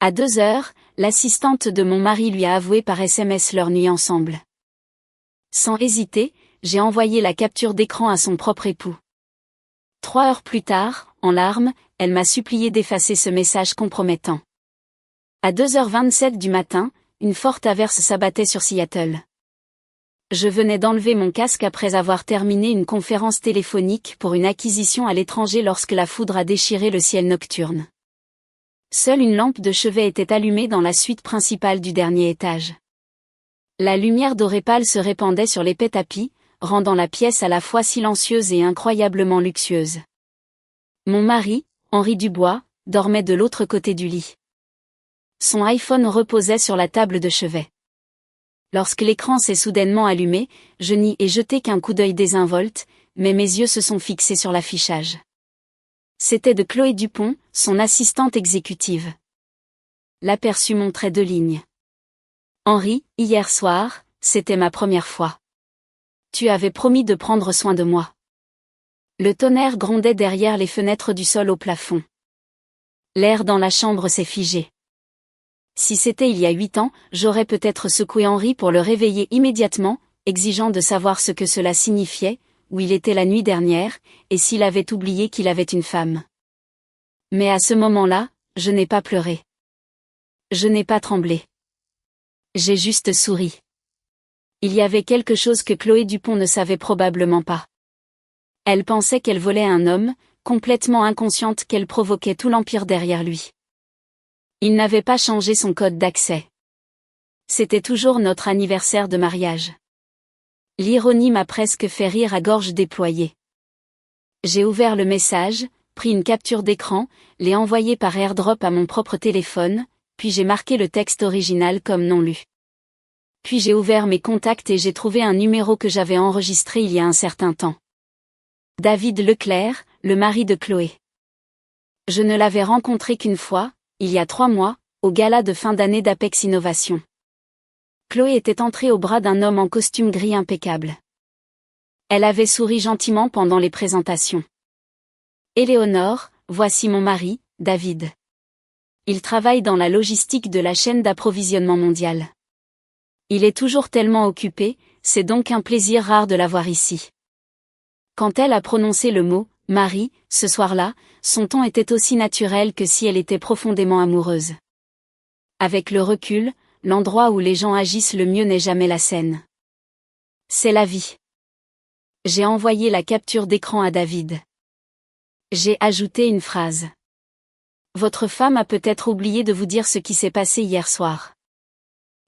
À 2 heures, l'assistante de mon mari lui a avoué par SMS leur nuit ensemble. Sans hésiter, j'ai envoyé la capture d'écran à son propre époux. 3 heures plus tard, en larmes, elle m'a supplié d'effacer ce message compromettant. À 2h27 du matin, une forte averse s'abattait sur Seattle. Je venais d'enlever mon casque après avoir terminé une conférence téléphonique pour une acquisition à l'étranger lorsque la foudre a déchiré le ciel nocturne. Seule une lampe de chevet était allumée dans la suite principale du dernier étage. La lumière dorée pâle se répandait sur l'épais tapis, rendant la pièce à la fois silencieuse et incroyablement luxueuse. Mon mari, Henri Dubois, dormait de l'autre côté du lit. Son iPhone reposait sur la table de chevet. Lorsque l'écran s'est soudainement allumé, je n'y ai jeté qu'un coup d'œil désinvolte, mais mes yeux se sont fixés sur l'affichage. C'était de Chloé Dupont, son assistante exécutive. L'aperçu montrait 2 lignes. Henri, hier soir, c'était ma première fois. Tu avais promis de prendre soin de moi. Le tonnerre grondait derrière les fenêtres du sol au plafond. L'air dans la chambre s'est figé. Si c'était il y a 8 ans, j'aurais peut-être secoué Henri pour le réveiller immédiatement, exigeant de savoir ce que cela signifiait, où il était la nuit dernière, et s'il avait oublié qu'il avait une femme. Mais à ce moment-là, je n'ai pas pleuré. Je n'ai pas tremblé. J'ai juste souri. Il y avait quelque chose que Chloé Dupont ne savait probablement pas. Elle pensait qu'elle volait un homme, complètement inconsciente qu'elle provoquait tout l'empire derrière lui. Il n'avait pas changé son code d'accès. C'était toujours notre anniversaire de mariage. L'ironie m'a presque fait rire à gorge déployée. J'ai ouvert le message, pris une capture d'écran, l'ai envoyé par AirDrop à mon propre téléphone, puis j'ai marqué le texte original comme non lu. Puis j'ai ouvert mes contacts et j'ai trouvé un numéro que j'avais enregistré il y a un certain temps. David Leclerc, le mari de Chloé. Je ne l'avais rencontré qu'une fois, il y a 3 mois, au gala de fin d'année d'Apex Innovation. Chloé était entrée au bras d'un homme en costume gris impeccable. Elle avait souri gentiment pendant les présentations. Éléonore, voici mon mari, David. Il travaille dans la logistique de la chaîne d'approvisionnement mondiale. Il est toujours tellement occupé, c'est donc un plaisir rare de l'avoir ici. Quand elle a prononcé le mot « mari », ce soir-là, son ton était aussi naturel que si elle était profondément amoureuse. Avec le recul, l'endroit où les gens agissent le mieux n'est jamais la scène. C'est la vie. J'ai envoyé la capture d'écran à David. J'ai ajouté une phrase. Votre femme a peut-être oublié de vous dire ce qui s'est passé hier soir.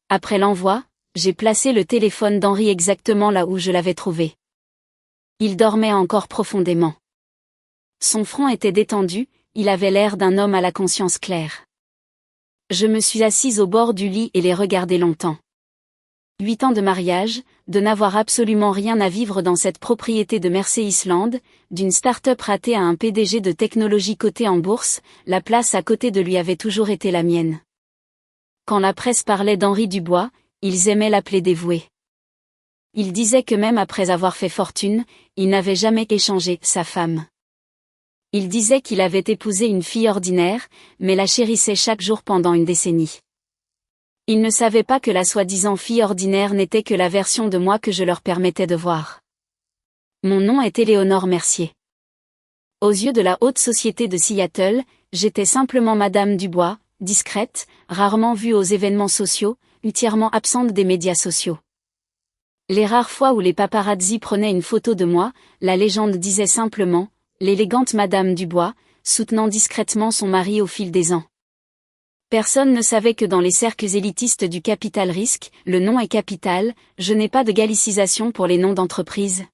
Après l'envoi, j'ai placé le téléphone d'Henri exactement là où je l'avais trouvé. Il dormait encore profondément. Son front était détendu, il avait l'air d'un homme à la conscience claire. Je me suis assise au bord du lit et l'ai regardé longtemps. 8 ans de mariage, de n'avoir absolument rien à vivre dans cette propriété de Mersey-Island, d'une start-up ratée à un PDG de technologie coté en bourse, la place à côté de lui avait toujours été la mienne. Quand la presse parlait d'Henri Dubois, ils aimaient l'appeler dévoué. Ils disaient que même après avoir fait fortune, il n'avait jamais échangé sa femme. Ils disaient qu'il avait épousé une fille ordinaire, mais la chérissait chaque jour pendant une décennie. Ils ne savaient pas que la soi-disant fille ordinaire n'était que la version de moi que je leur permettais de voir. Mon nom est Éléonore Mercier. Aux yeux de la haute société de Seattle, j'étais simplement Madame Dubois, discrète, rarement vue aux événements sociaux, entièrement absente des médias sociaux. Les rares fois où les paparazzi prenaient une photo de moi, la légende disait simplement « l'élégante Madame Dubois », soutenant discrètement son mari au fil des ans. Personne ne savait que dans les cercles élitistes du capital risque, le nom est capital, je n'ai pas de gallicisation pour les noms d'entreprise.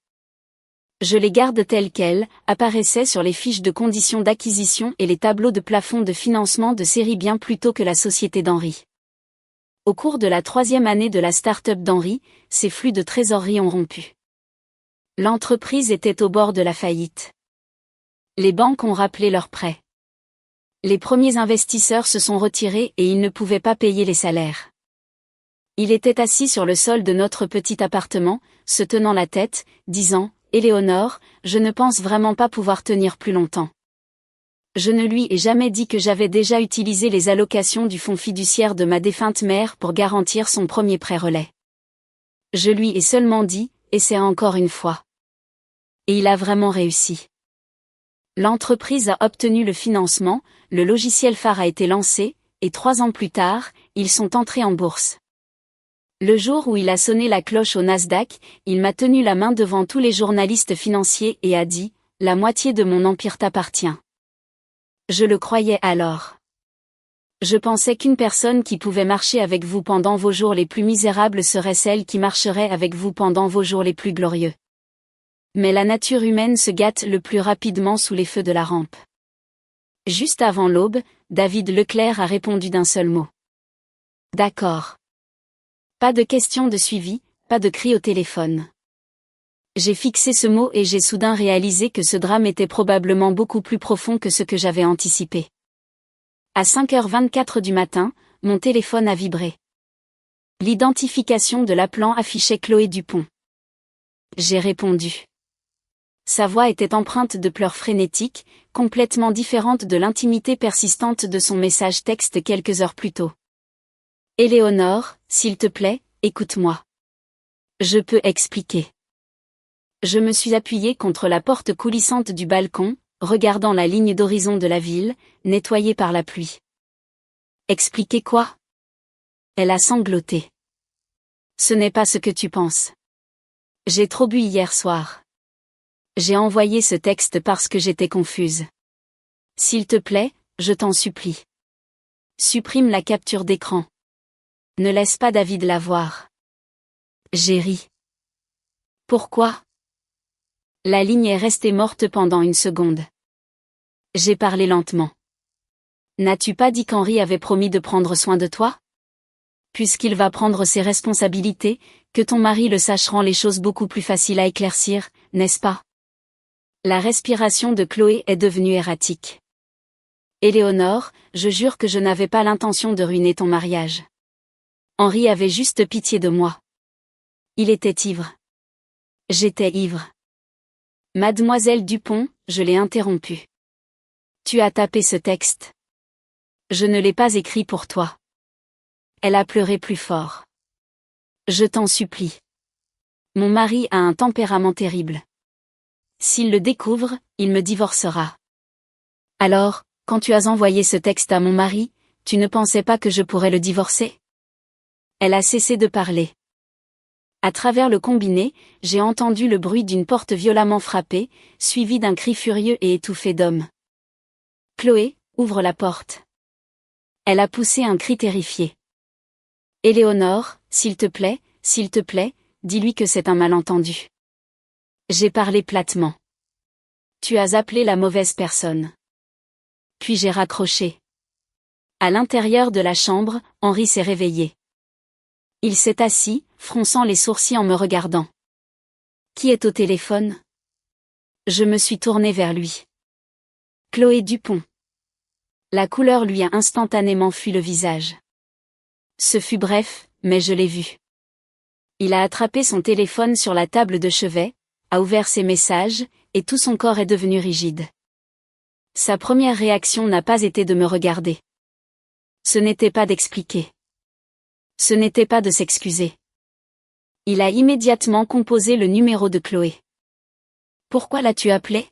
Je les garde tels quels, apparaissaient sur les fiches de conditions d'acquisition et les tableaux de plafond de financement de série bien plus tôt que la société d'Henri. Au cours de la 3e année de la start-up d'Henri, ses flux de trésorerie ont rompu. L'entreprise était au bord de la faillite. Les banques ont rappelé leurs prêts. Les premiers investisseurs se sont retirés et ils ne pouvaient pas payer les salaires. Il était assis sur le sol de notre petit appartement, se tenant la tête, disant « Éléonore, je ne pense vraiment pas pouvoir tenir plus longtemps. Je ne lui ai jamais dit que j'avais déjà utilisé les allocations du fonds fiduciaire de ma défunte mère pour garantir son premier prêt relais. Je lui ai seulement dit, essaie encore une fois. Et il a vraiment réussi. L'entreprise a obtenu le financement, le logiciel phare a été lancé, et 3 ans plus tard, ils sont entrés en bourse. Le jour où il a sonné la cloche au Nasdaq, il m'a tenu la main devant tous les journalistes financiers et a dit, la moitié de mon empire t'appartient. Je le croyais alors. Je pensais qu'une personne qui pouvait marcher avec vous pendant vos jours les plus misérables serait celle qui marcherait avec vous pendant vos jours les plus glorieux. Mais la nature humaine se gâte le plus rapidement sous les feux de la rampe. Juste avant l'aube, David Leclerc a répondu d'un seul mot. D'accord. Pas de question de suivi, pas de cri au téléphone. J'ai fixé ce mot et j'ai soudain réalisé que ce drame était probablement beaucoup plus profond que ce que j'avais anticipé. À 5h24 du matin, mon téléphone a vibré. L'identification de l'appelant affichait Chloé Dupont. J'ai répondu. Sa voix était empreinte de pleurs frénétiques, complètement différente de l'intimité persistante de son message texte quelques heures plus tôt. Éléonore, s'il te plaît, écoute-moi. Je peux expliquer. Je me suis appuyée contre la porte coulissante du balcon, regardant la ligne d'horizon de la ville, nettoyée par la pluie. Expliquer quoi? Elle a sangloté. Ce n'est pas ce que tu penses. J'ai trop bu hier soir. J'ai envoyé ce texte parce que j'étais confuse. S'il te plaît, je t'en supplie. Supprime la capture d'écran. Ne laisse pas David la voir. J'ai ri. Pourquoi? La ligne est restée morte pendant une seconde. J'ai parlé lentement. N'as-tu pas dit qu'Henri avait promis de prendre soin de toi? Puisqu'il va prendre ses responsabilités, que ton mari le sache rend les choses beaucoup plus faciles à éclaircir, n'est-ce pas? La respiration de Chloé est devenue erratique. Éléonore, je jure que je n'avais pas l'intention de ruiner ton mariage. Henri avait juste pitié de moi. Il était ivre. J'étais ivre. Mademoiselle Dupont, je l'ai interrompue. Tu as tapé ce texte. Je ne l'ai pas écrit pour toi. Elle a pleuré plus fort. Je t'en supplie. Mon mari a un tempérament terrible. S'il le découvre, il me divorcera. Alors, quand tu as envoyé ce texte à mon mari, tu ne pensais pas que je pourrais le divorcer? Elle a cessé de parler. À travers le combiné, j'ai entendu le bruit d'une porte violemment frappée, suivi d'un cri furieux et étouffé d'homme. Chloé, ouvre la porte. Elle a poussé un cri terrifié. Éléonore, s'il te plaît, dis-lui que c'est un malentendu. J'ai parlé platement. Tu as appelé la mauvaise personne. Puis j'ai raccroché. À l'intérieur de la chambre, Henri s'est réveillé. Il s'est assis, fronçant les sourcils en me regardant. Qui est au téléphone? Je me suis tournée vers lui. Chloé Dupont. La couleur lui a instantanément fui le visage. Ce fut bref, mais je l'ai vu. Il a attrapé son téléphone sur la table de chevet, a ouvert ses messages, et tout son corps est devenu rigide. Sa première réaction n'a pas été de me regarder. Ce n'était pas d'expliquer. Ce n'était pas de s'excuser. Il a immédiatement composé le numéro de Chloé. Pourquoi l'as-tu appelé?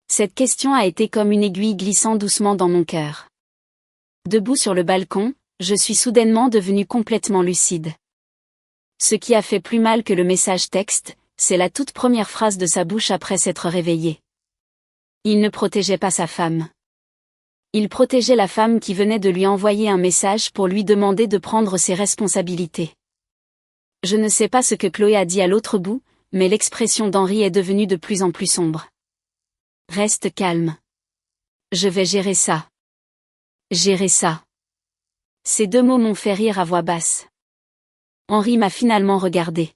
Cette question a été comme une aiguille glissant doucement dans mon cœur. Debout sur le balcon, je suis soudainement devenue complètement lucide. Ce qui a fait plus mal que le message texte, c'est la toute première phrase de sa bouche après s'être réveillé. Il ne protégeait pas sa femme. Il protégeait la femme qui venait de lui envoyer un message pour lui demander de prendre ses responsabilités. Je ne sais pas ce que Chloé a dit à l'autre bout, mais l'expression d'Henri est devenue de plus en plus sombre. Reste calme. Je vais gérer ça. Gérer ça. Ces 2 mots m'ont fait rire à voix basse. Henri m'a finalement regardé.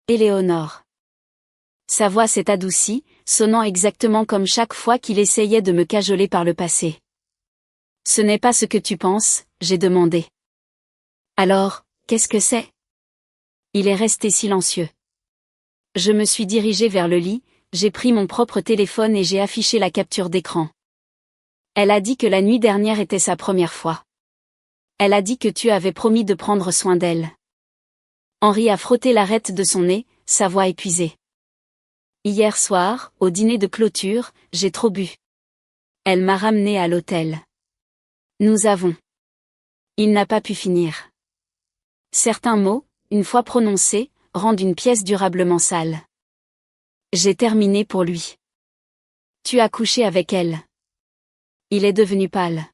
Éléonore. Sa voix s'est adoucie, sonnant exactement comme chaque fois qu'il essayait de me cajoler par le passé. Ce n'est pas ce que tu penses, j'ai demandé. Alors, qu'est-ce que c'est? Il est resté silencieux. Je me suis dirigée vers le lit, j'ai pris mon propre téléphone et j'ai affiché la capture d'écran. Elle a dit que la nuit dernière était sa première fois. Elle a dit que tu avais promis de prendre soin d'elle. Henri a frotté l'arête de son nez, sa voix épuisée. Hier soir, au dîner de clôture, j'ai trop bu. Elle m'a ramené à l'hôtel. Nous avons. Il n'a pas pu finir. Certains mots, une fois prononcés, rendent une pièce durablement sale. J'ai terminé pour lui. Tu as couché avec elle. Il est devenu pâle.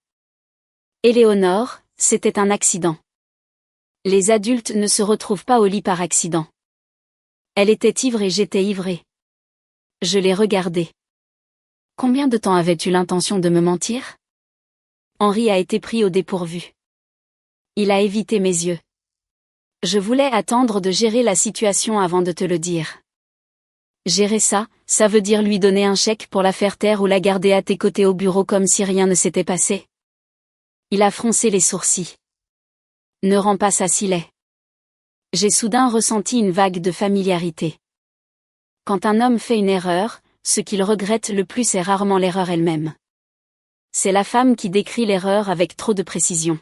Éléonore, c'était un accident. Les adultes ne se retrouvent pas au lit par accident. Elle était ivre et j'étais ivré. Je l'ai regardée. Combien de temps avais-tu l'intention de me mentir? Henri a été pris au dépourvu. Il a évité mes yeux. Je voulais attendre de gérer la situation avant de te le dire. Gérer ça, ça veut dire lui donner un chèque pour la faire taire ou la garder à tes côtés au bureau comme si rien ne s'était passé. Il a froncé les sourcils. Ne rends pas ça si laid. J'ai soudain ressenti une vague de familiarité. Quand un homme fait une erreur, ce qu'il regrette le plus est rarement l'erreur elle-même. C'est la femme qui décrit l'erreur avec trop de précision.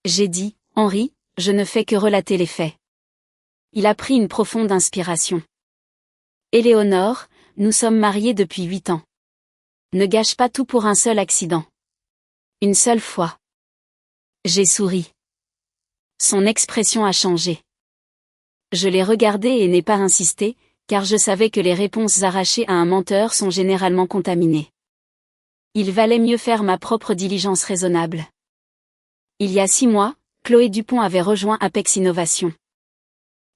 J'ai dit, Henri, je ne fais que relater les faits. Il a pris une profonde inspiration. Éléonore, nous sommes mariés depuis 8 ans. Ne gâche pas tout pour un seul accident. Une seule fois. J'ai souri. Son expression a changé. Je l'ai regardé et n'ai pas insisté, car je savais que les réponses arrachées à un menteur sont généralement contaminées. Il valait mieux faire ma propre diligence raisonnable. Il y a 6 mois, Chloé Dupont avait rejoint Apex Innovation.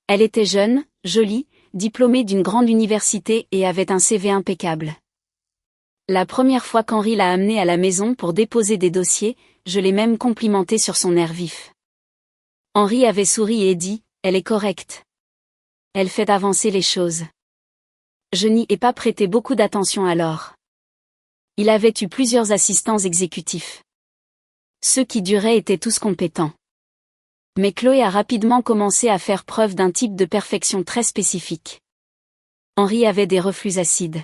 Elle était jeune, jolie, diplômée d'une grande université et avait un CV impeccable. La première fois qu'Henri l'a amenée à la maison pour déposer des dossiers, je l'ai même complimentée sur son air vif. Henri avait souri et dit, « Elle est correcte. Elle fait avancer les choses. » Je n'y ai pas prêté beaucoup d'attention alors. Il avait eu plusieurs assistants exécutifs. Ceux qui duraient étaient tous compétents. Mais Chloé a rapidement commencé à faire preuve d'un type de perfection très spécifique. Henri avait des reflux acides.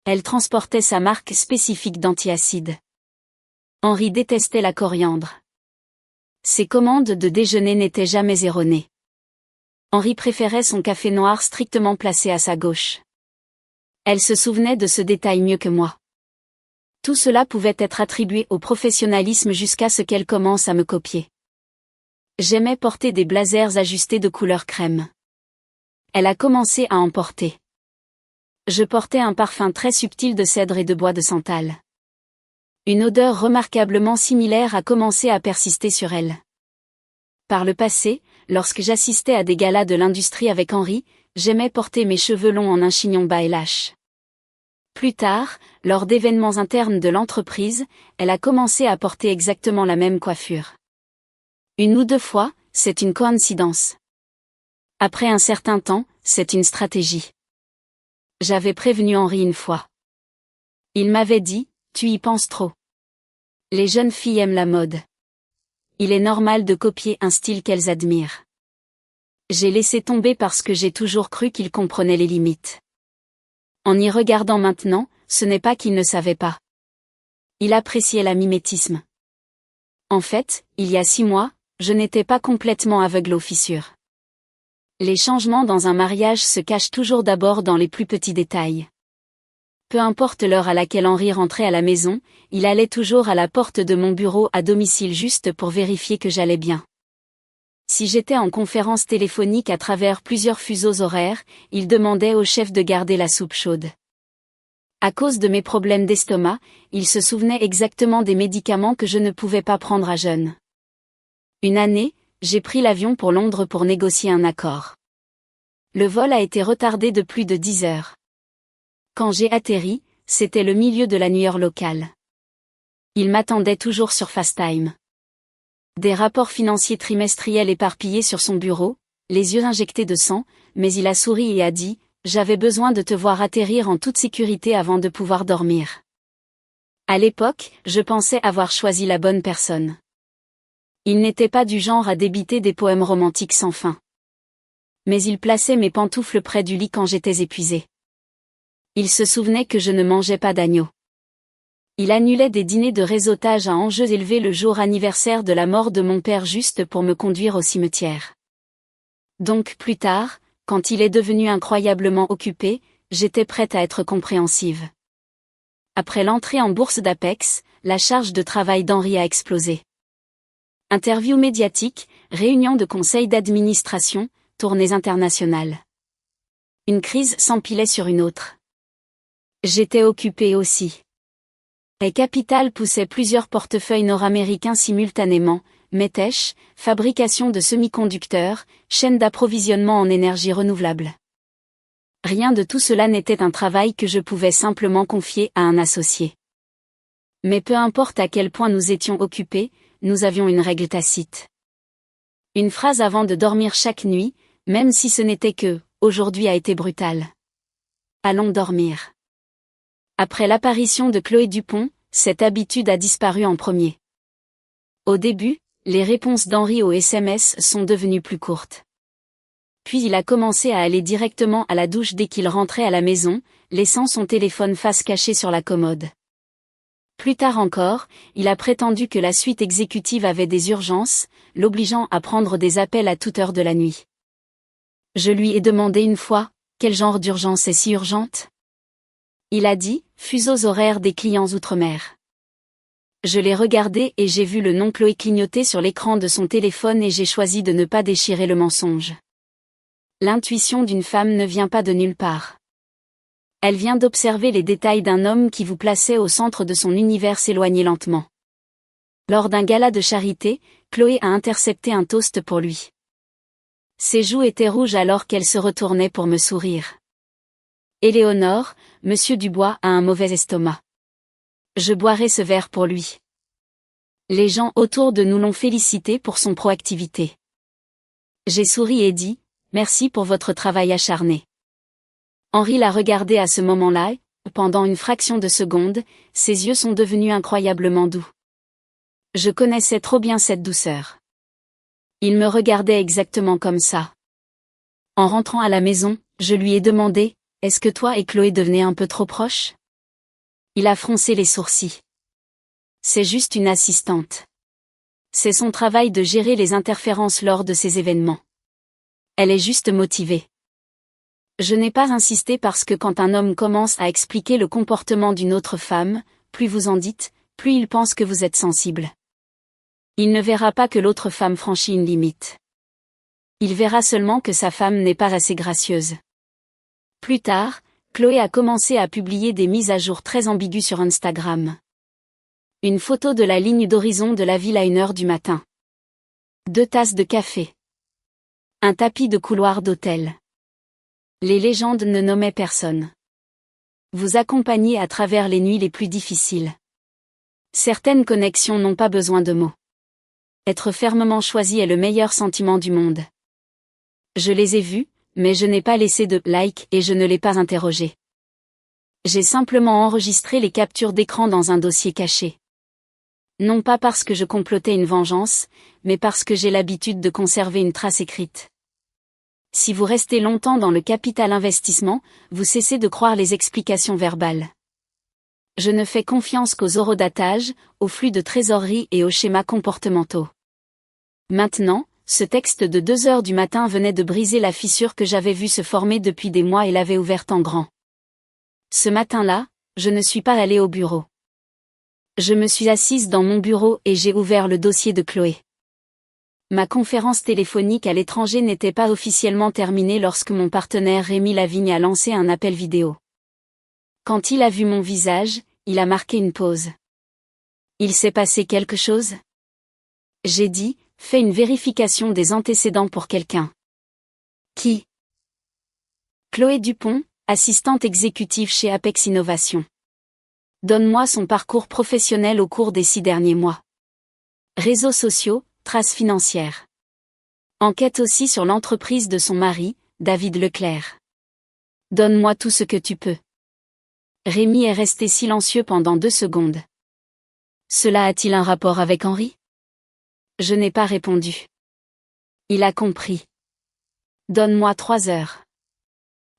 Elle transportait sa marque spécifique d'antiacides. Henri détestait la coriandre. Ses commandes de déjeuner n'étaient jamais erronées. Henri préférait son café noir strictement placé à sa gauche. Elle se souvenait de ce détail mieux que moi. Tout cela pouvait être attribué au professionnalisme jusqu'à ce qu'elle commence à me copier. J'aimais porter des blazers ajustés de couleur crème. Elle a commencé à en porter. Je portais un parfum très subtil de cèdre et de bois de santal. Une odeur remarquablement similaire a commencé à persister sur elle. Par le passé, lorsque j'assistais à des galas de l'industrie avec Henri, j'aimais porter mes cheveux longs en un chignon bas et lâche. Plus tard, lors d'événements internes de l'entreprise, elle a commencé à porter exactement la même coiffure. 1 ou 2 fois, c'est une coïncidence. Après un certain temps, c'est une stratégie. J'avais prévenu Henri une fois. Il m'avait dit, tu y penses trop. Les jeunes filles aiment la mode. Il est normal de copier un style qu'elles admirent. J'ai laissé tomber parce que j'ai toujours cru qu'il comprenait les limites. En y regardant maintenant, ce n'est pas qu'il ne savait pas. Il appréciait la mimétisme. En fait, il y a 6 mois, je n'étais pas complètement aveugle aux fissures. Les changements dans un mariage se cachent toujours d'abord dans les plus petits détails. Peu importe l'heure à laquelle Henri rentrait à la maison, il allait toujours à la porte de mon bureau à domicile juste pour vérifier que j'allais bien. Si j'étais en conférence téléphonique à travers plusieurs fuseaux horaires, il demandait au chef de garder la soupe chaude. À cause de mes problèmes d'estomac, il se souvenait exactement des médicaments que je ne pouvais pas prendre à jeûne. Une année, j'ai pris l'avion pour Londres pour négocier un accord. Le vol a été retardé de plus de 10 heures. Quand j'ai atterri, c'était le milieu de la nuit heure locale. Il m'attendait toujours sur FaceTime. Des rapports financiers trimestriels éparpillés sur son bureau, les yeux injectés de sang, mais il a souri et a dit, « J'avais besoin de te voir atterrir en toute sécurité avant de pouvoir dormir. » À l'époque, je pensais avoir choisi la bonne personne. Il n'était pas du genre à débiter des poèmes romantiques sans fin. Mais il plaçait mes pantoufles près du lit quand j'étais épuisé. Il se souvenait que je ne mangeais pas d'agneau. Il annulait des dîners de réseautage à enjeux élevés le jour anniversaire de la mort de mon père juste pour me conduire au cimetière. Donc plus tard, quand il est devenu incroyablement occupé, j'étais prête à être compréhensive. Après l'entrée en bourse d'Apex, la charge de travail d'Henri a explosé. Interviews médiatiques, réunions de conseil d'administration, tournées internationales. Une crise s'empilait sur une autre. J'étais occupée aussi. Et Capital poussait plusieurs portefeuilles nord-américains simultanément, Metesh, fabrication de semi-conducteurs, chaîne d'approvisionnement en énergie renouvelable. Rien de tout cela n'était un travail que je pouvais simplement confier à un associé. Mais peu importe à quel point nous étions occupés, nous avions une règle tacite. Une phrase avant de dormir chaque nuit, même si ce n'était que « aujourd'hui a été brutal. Allons dormir ». Après l'apparition de Chloé Dupont, cette habitude a disparu en premier. Au début, les réponses d'Henri aux SMS sont devenues plus courtes. Puis il a commencé à aller directement à la douche dès qu'il rentrait à la maison, laissant son téléphone face cachée sur la commode. Plus tard encore, il a prétendu que la suite exécutive avait des urgences, l'obligeant à prendre des appels à toute heure de la nuit. Je lui ai demandé une fois, quel genre d'urgence est si urgente ? Il a dit, fuseaux horaires des clients outre-mer. Je l'ai regardé et j'ai vu le nom Chloé clignoter sur l'écran de son téléphone et j'ai choisi de ne pas déchirer le mensonge. L'intuition d'une femme ne vient pas de nulle part. Elle vient d'observer les détails d'un homme qui vous plaçait au centre de son univers s'éloigner lentement. Lors d'un gala de charité, Chloé a intercepté un toast pour lui. Ses joues étaient rouges alors qu'elle se retournait pour me sourire. Éléonore, Monsieur Dubois a un mauvais estomac. Je boirai ce verre pour lui. Les gens autour de nous l'ont félicité pour son proactivité. J'ai souri et dit, merci pour votre travail acharné. Henri l'a regardé à ce moment-là, et, pendant une fraction de seconde, ses yeux sont devenus incroyablement doux. Je connaissais trop bien cette douceur. Il me regardait exactement comme ça. En rentrant à la maison, je lui ai demandé, est-ce que toi et Chloé devenaient un peu trop proches ? Il a froncé les sourcils. C'est juste une assistante. C'est son travail de gérer les interférences lors de ces événements. Elle est juste motivée. Je n'ai pas insisté parce que quand un homme commence à expliquer le comportement d'une autre femme, plus vous en dites, plus il pense que vous êtes sensible. Il ne verra pas que l'autre femme franchit une limite. Il verra seulement que sa femme n'est pas assez gracieuse. Plus tard, Chloé a commencé à publier des mises à jour très ambiguës sur Instagram. Une photo de la ligne d'horizon de la ville à 1h du matin. 2 tasses de café. Un tapis de couloir d'hôtel. Les légendes ne nommaient personne. Vous accompagnez à travers les nuits les plus difficiles. Certaines connexions n'ont pas besoin de mots. Être fermement choisi est le meilleur sentiment du monde. Je les ai vus, mais je n'ai pas laissé de like et je ne l'ai pas interrogé. J'ai simplement enregistré les captures d'écran dans un dossier caché. Non pas parce que je complotais une vengeance, mais parce que j'ai l'habitude de conserver une trace écrite. Si vous restez longtemps dans le capital investissement, vous cessez de croire les explications verbales. Je ne fais confiance qu'aux horodatages, aux flux de trésorerie et aux schémas comportementaux. Maintenant, ce texte de 2h du matin venait de briser la fissure que j'avais vue se former depuis des mois et l'avait ouverte en grand. Ce matin-là, je ne suis pas allée au bureau. Je me suis assise dans mon bureau et j'ai ouvert le dossier de Chloé. Ma conférence téléphonique à l'étranger n'était pas officiellement terminée lorsque mon partenaire Rémi Lavigne a lancé un appel vidéo. Quand il a vu mon visage, il a marqué une pause. Il s'est passé quelque chose ? J'ai dit, fais une vérification des antécédents pour quelqu'un. Qui ? Chloé Dupont, assistante exécutive chez Apex Innovation. Donne-moi son parcours professionnel au cours des 6 derniers mois. Réseaux sociaux, traces financières. Enquête aussi sur l'entreprise de son mari, David Leclerc. Donne-moi tout ce que tu peux. Rémi est resté silencieux pendant 2 secondes. Cela a-t-il un rapport avec Henri ? Je n'ai pas répondu. Il a compris. Donne-moi 3 heures.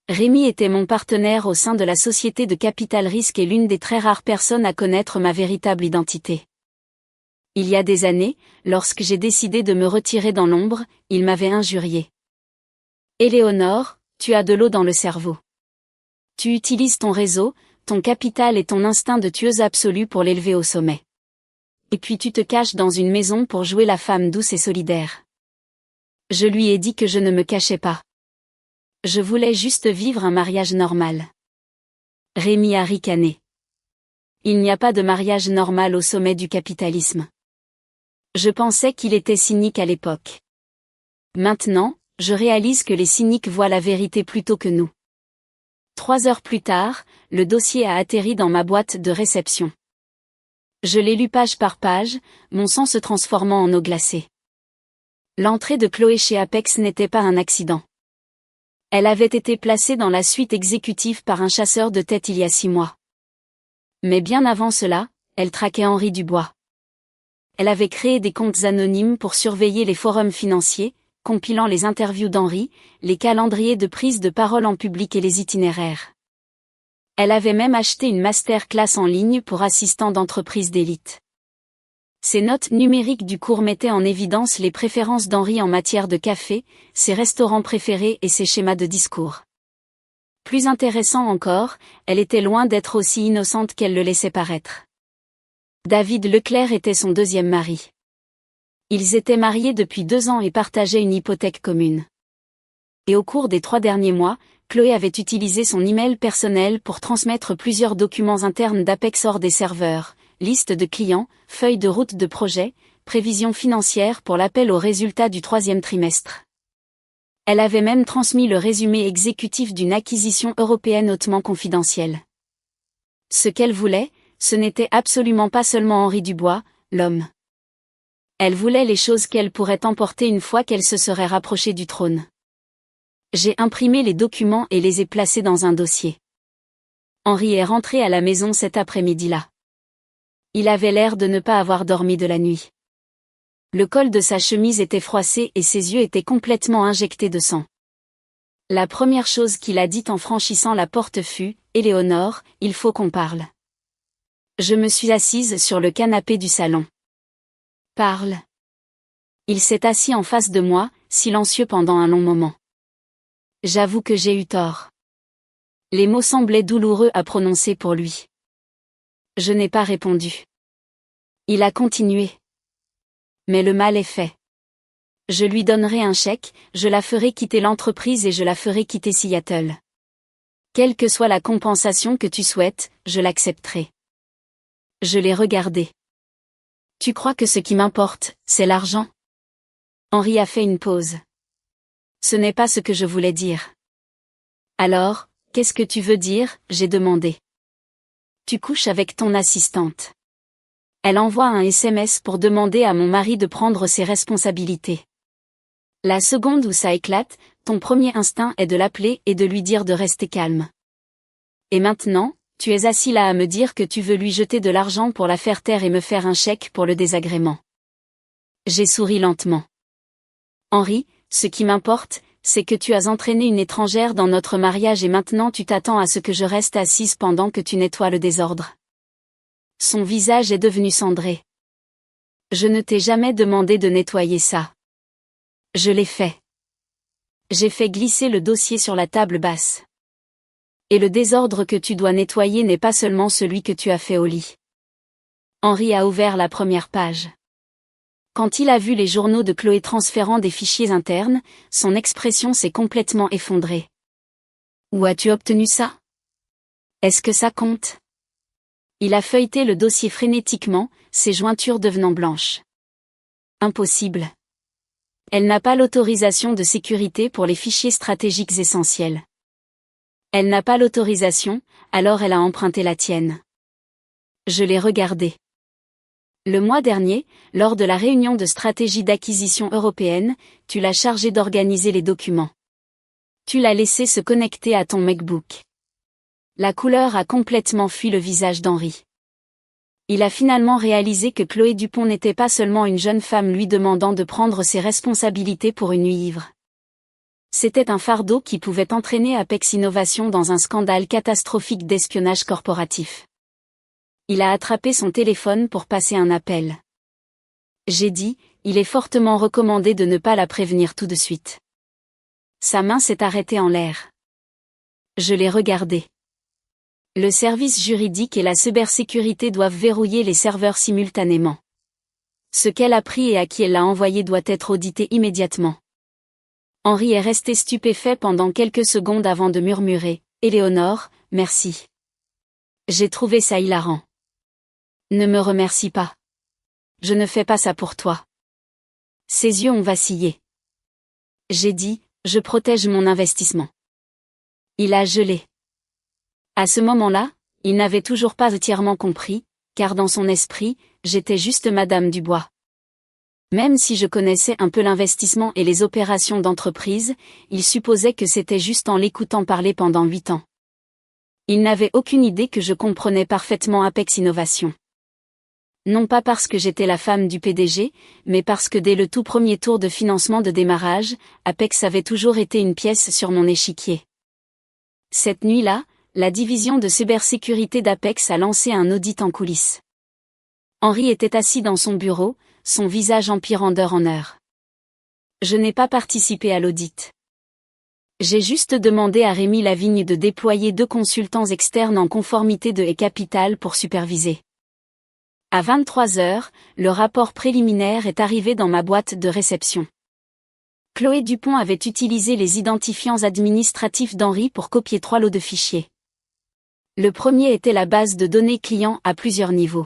Rémi était mon partenaire au sein de la société de capital risque et l'une des très rares personnes à connaître ma véritable identité. Il y a des années, lorsque j'ai décidé de me retirer dans l'ombre, il m'avait injurié. Éléonore, tu as de l'eau dans le cerveau. Tu utilises ton réseau, ton capital et ton instinct de tueuse absolue pour l'élever au sommet. Et puis tu te caches dans une maison pour jouer la femme douce et solidaire. Je lui ai dit que je ne me cachais pas. Je voulais juste vivre un mariage normal. Rémi a ricané. Il n'y a pas de mariage normal au sommet du capitalisme. Je pensais qu'il était cynique à l'époque. Maintenant, je réalise que les cyniques voient la vérité plutôt que nous. 3 heures plus tard, le dossier a atterri dans ma boîte de réception. Je l'ai lu page par page, mon sang se transformant en eau glacée. L'entrée de Chloé chez Apex n'était pas un accident. Elle avait été placée dans la suite exécutive par un chasseur de tête il y a 6 mois. Mais bien avant cela, elle traquait Henri Dubois. Elle avait créé des comptes anonymes pour surveiller les forums financiers, compilant les interviews d'Henri, les calendriers de prise de parole en public et les itinéraires. Elle avait même acheté une masterclass en ligne pour assistants d'entreprise d'élite. Ses notes numériques du cours mettaient en évidence les préférences d'Henri en matière de café, ses restaurants préférés et ses schémas de discours. Plus intéressant encore, elle était loin d'être aussi innocente qu'elle le laissait paraître. David Leclerc était son deuxième mari. Ils étaient mariés depuis 2 ans et partageaient une hypothèque commune. Et au cours des 3 derniers mois, Chloé avait utilisé son email personnel pour transmettre plusieurs documents internes d'Apex hors des serveurs, liste de clients, feuille de route de projet, prévisions financières pour l'appel aux résultats du 3e trimestre. Elle avait même transmis le résumé exécutif d'une acquisition européenne hautement confidentielle. Ce qu'elle voulait, ce n'était absolument pas seulement Henri Dubois, l'homme. Elle voulait les choses qu'elle pourrait emporter une fois qu'elle se serait rapprochée du trône. J'ai imprimé les documents et les ai placés dans un dossier. Henri est rentré à la maison cet après-midi-là. Il avait l'air de ne pas avoir dormi de la nuit. Le col de sa chemise était froissé et ses yeux étaient complètement injectés de sang. La première chose qu'il a dite en franchissant la porte fut « Éléonore, il faut qu'on parle ». Je me suis assise sur le canapé du salon. « Parle ». Il s'est assis en face de moi, silencieux pendant un long moment. J'avoue que j'ai eu tort. Les mots semblaient douloureux à prononcer pour lui. Je n'ai pas répondu. Il a continué. Mais le mal est fait. Je lui donnerai un chèque, je la ferai quitter l'entreprise et je la ferai quitter Seattle. Quelle que soit la compensation que tu souhaites, je l'accepterai. Je l'ai regardé. Tu crois que ce qui m'importe, c'est l'argent? Henri a fait une pause. Ce n'est pas ce que je voulais dire. Alors, qu'est-ce que tu veux dire? J'ai demandé. Tu couches avec ton assistante. Elle envoie un SMS pour demander à mon mari de prendre ses responsabilités. La seconde où ça éclate, ton premier instinct est de l'appeler et de lui dire de rester calme. Et maintenant, tu es assis là à me dire que tu veux lui jeter de l'argent pour la faire taire et me faire un chèque pour le désagrément. J'ai souri lentement. Henri, ce qui m'importe, c'est que tu as entraîné une étrangère dans notre mariage et maintenant tu t'attends à ce que je reste assise pendant que tu nettoies le désordre. Son visage est devenu cendré. Je ne t'ai jamais demandé de nettoyer ça. Je l'ai fait. J'ai fait glisser le dossier sur la table basse. Et le désordre que tu dois nettoyer n'est pas seulement celui que tu as fait au lit. Henri a ouvert la première page. Quand il a vu les journaux de Chloé transférant des fichiers internes, son expression s'est complètement effondrée. Où as-tu obtenu ça? Est-ce que ça compte? Il a feuilleté le dossier frénétiquement, ses jointures devenant blanches. Impossible. Elle n'a pas l'autorisation de sécurité pour les fichiers stratégiques essentiels. Elle n'a pas l'autorisation, alors elle a emprunté la tienne. Je l'ai regardé. Le mois dernier, lors de la réunion de stratégie d'acquisition européenne, tu l'as chargé d'organiser les documents. Tu l'as laissé se connecter à ton MacBook. La couleur a complètement fui le visage d'Henri. Il a finalement réalisé que Chloé Dupont n'était pas seulement une jeune femme lui demandant de prendre ses responsabilités pour une nuit ivre. C'était un fardeau qui pouvait entraîner Apex Innovation dans un scandale catastrophique d'espionnage corporatif. Il a attrapé son téléphone pour passer un appel. J'ai dit, il est fortement recommandé de ne pas la prévenir tout de suite. Sa main s'est arrêtée en l'air. Je l'ai regardé. Le service juridique et la cybersécurité doivent verrouiller les serveurs simultanément. Ce qu'elle a pris et à qui elle l'a envoyé doit être audité immédiatement. Henri est resté stupéfait pendant quelques secondes avant de murmurer « Éléonore, merci. » J'ai trouvé ça hilarant. Ne me remercie pas. Je ne fais pas ça pour toi. Ses yeux ont vacillé. J'ai dit, je protège mon investissement. Il a gelé. À ce moment-là, il n'avait toujours pas entièrement compris, car dans son esprit, j'étais juste Madame Dubois. Même si je connaissais un peu l'investissement et les opérations d'entreprise, il supposait que c'était juste en l'écoutant parler pendant 8 ans. Il n'avait aucune idée que je comprenais parfaitement Apex Innovation. Non pas parce que j'étais la femme du PDG, mais parce que dès le tout premier tour de financement de démarrage, Apex avait toujours été une pièce sur mon échiquier. Cette nuit-là, la division de cybersécurité d'Apex a lancé un audit en coulisses. Henri était assis dans son bureau, son visage empirant d'heure en heure. Je n'ai pas participé à l'audit. J'ai juste demandé à Rémi Lavigne de déployer 2 consultants externes en conformité de e-Capital pour superviser. À 23h, le rapport préliminaire est arrivé dans ma boîte de réception. Chloé Dupont avait utilisé les identifiants administratifs d'Henri pour copier 3 lots de fichiers. Le premier était la base de données client à plusieurs niveaux.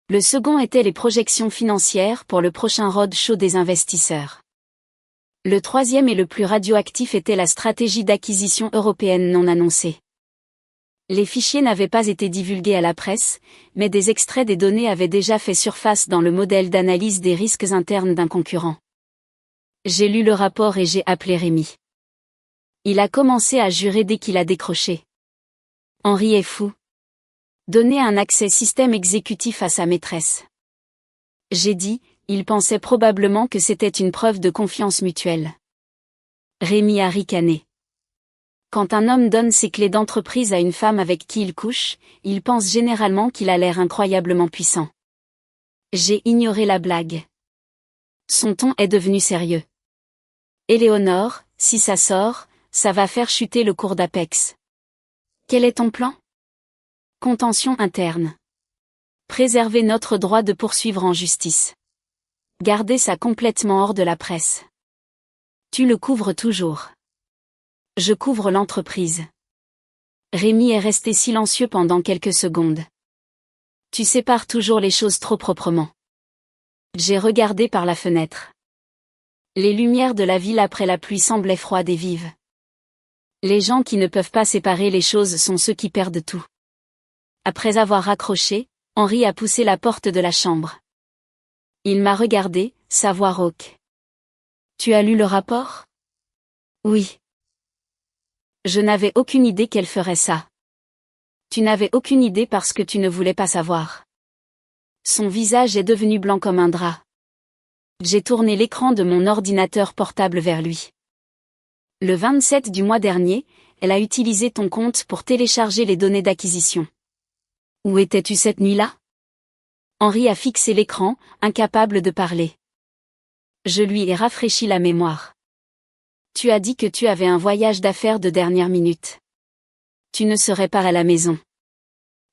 Le second était les projections financières pour le prochain roadshow des investisseurs. Le troisième et le plus radioactif était la stratégie d'acquisition européenne non annoncée. Les fichiers n'avaient pas été divulgués à la presse, mais des extraits des données avaient déjà fait surface dans le modèle d'analyse des risques internes d'un concurrent. J'ai lu le rapport et j'ai appelé Rémi. Il a commencé à jurer dès qu'il a décroché. Henri est fou. Donner un accès système exécutif à sa maîtresse. J'ai dit, il pensait probablement que c'était une preuve de confiance mutuelle. Rémi a ricané. Quand un homme donne ses clés d'entreprise à une femme avec qui il couche, il pense généralement qu'il a l'air incroyablement puissant. J'ai ignoré la blague. Son ton est devenu sérieux. Éléonore, si ça sort, ça va faire chuter le cours d'Apex. Quel est ton plan? Contention interne. Préserver notre droit de poursuivre en justice. Garder ça complètement hors de la presse. Tu le couvres toujours. Je couvre l'entreprise. Rémi est resté silencieux pendant quelques secondes. Tu sépares toujours les choses trop proprement. J'ai regardé par la fenêtre. Les lumières de la ville après la pluie semblaient froides et vives. Les gens qui ne peuvent pas séparer les choses sont ceux qui perdent tout. Après avoir raccroché, Henri a poussé la porte de la chambre. Il m'a regardé, sa voix rauque. Tu as lu le rapport? Oui. Je n'avais aucune idée qu'elle ferait ça. Tu n'avais aucune idée parce que tu ne voulais pas savoir. Son visage est devenu blanc comme un drap. J'ai tourné l'écran de mon ordinateur portable vers lui. Le 27 du mois dernier, elle a utilisé ton compte pour télécharger les données d'acquisition. Où étais-tu cette nuit-là? Henri a fixé l'écran, incapable de parler. Je lui ai rafraîchi la mémoire. Tu as dit que tu avais un voyage d'affaires de dernière minute. Tu ne serais pas à la maison.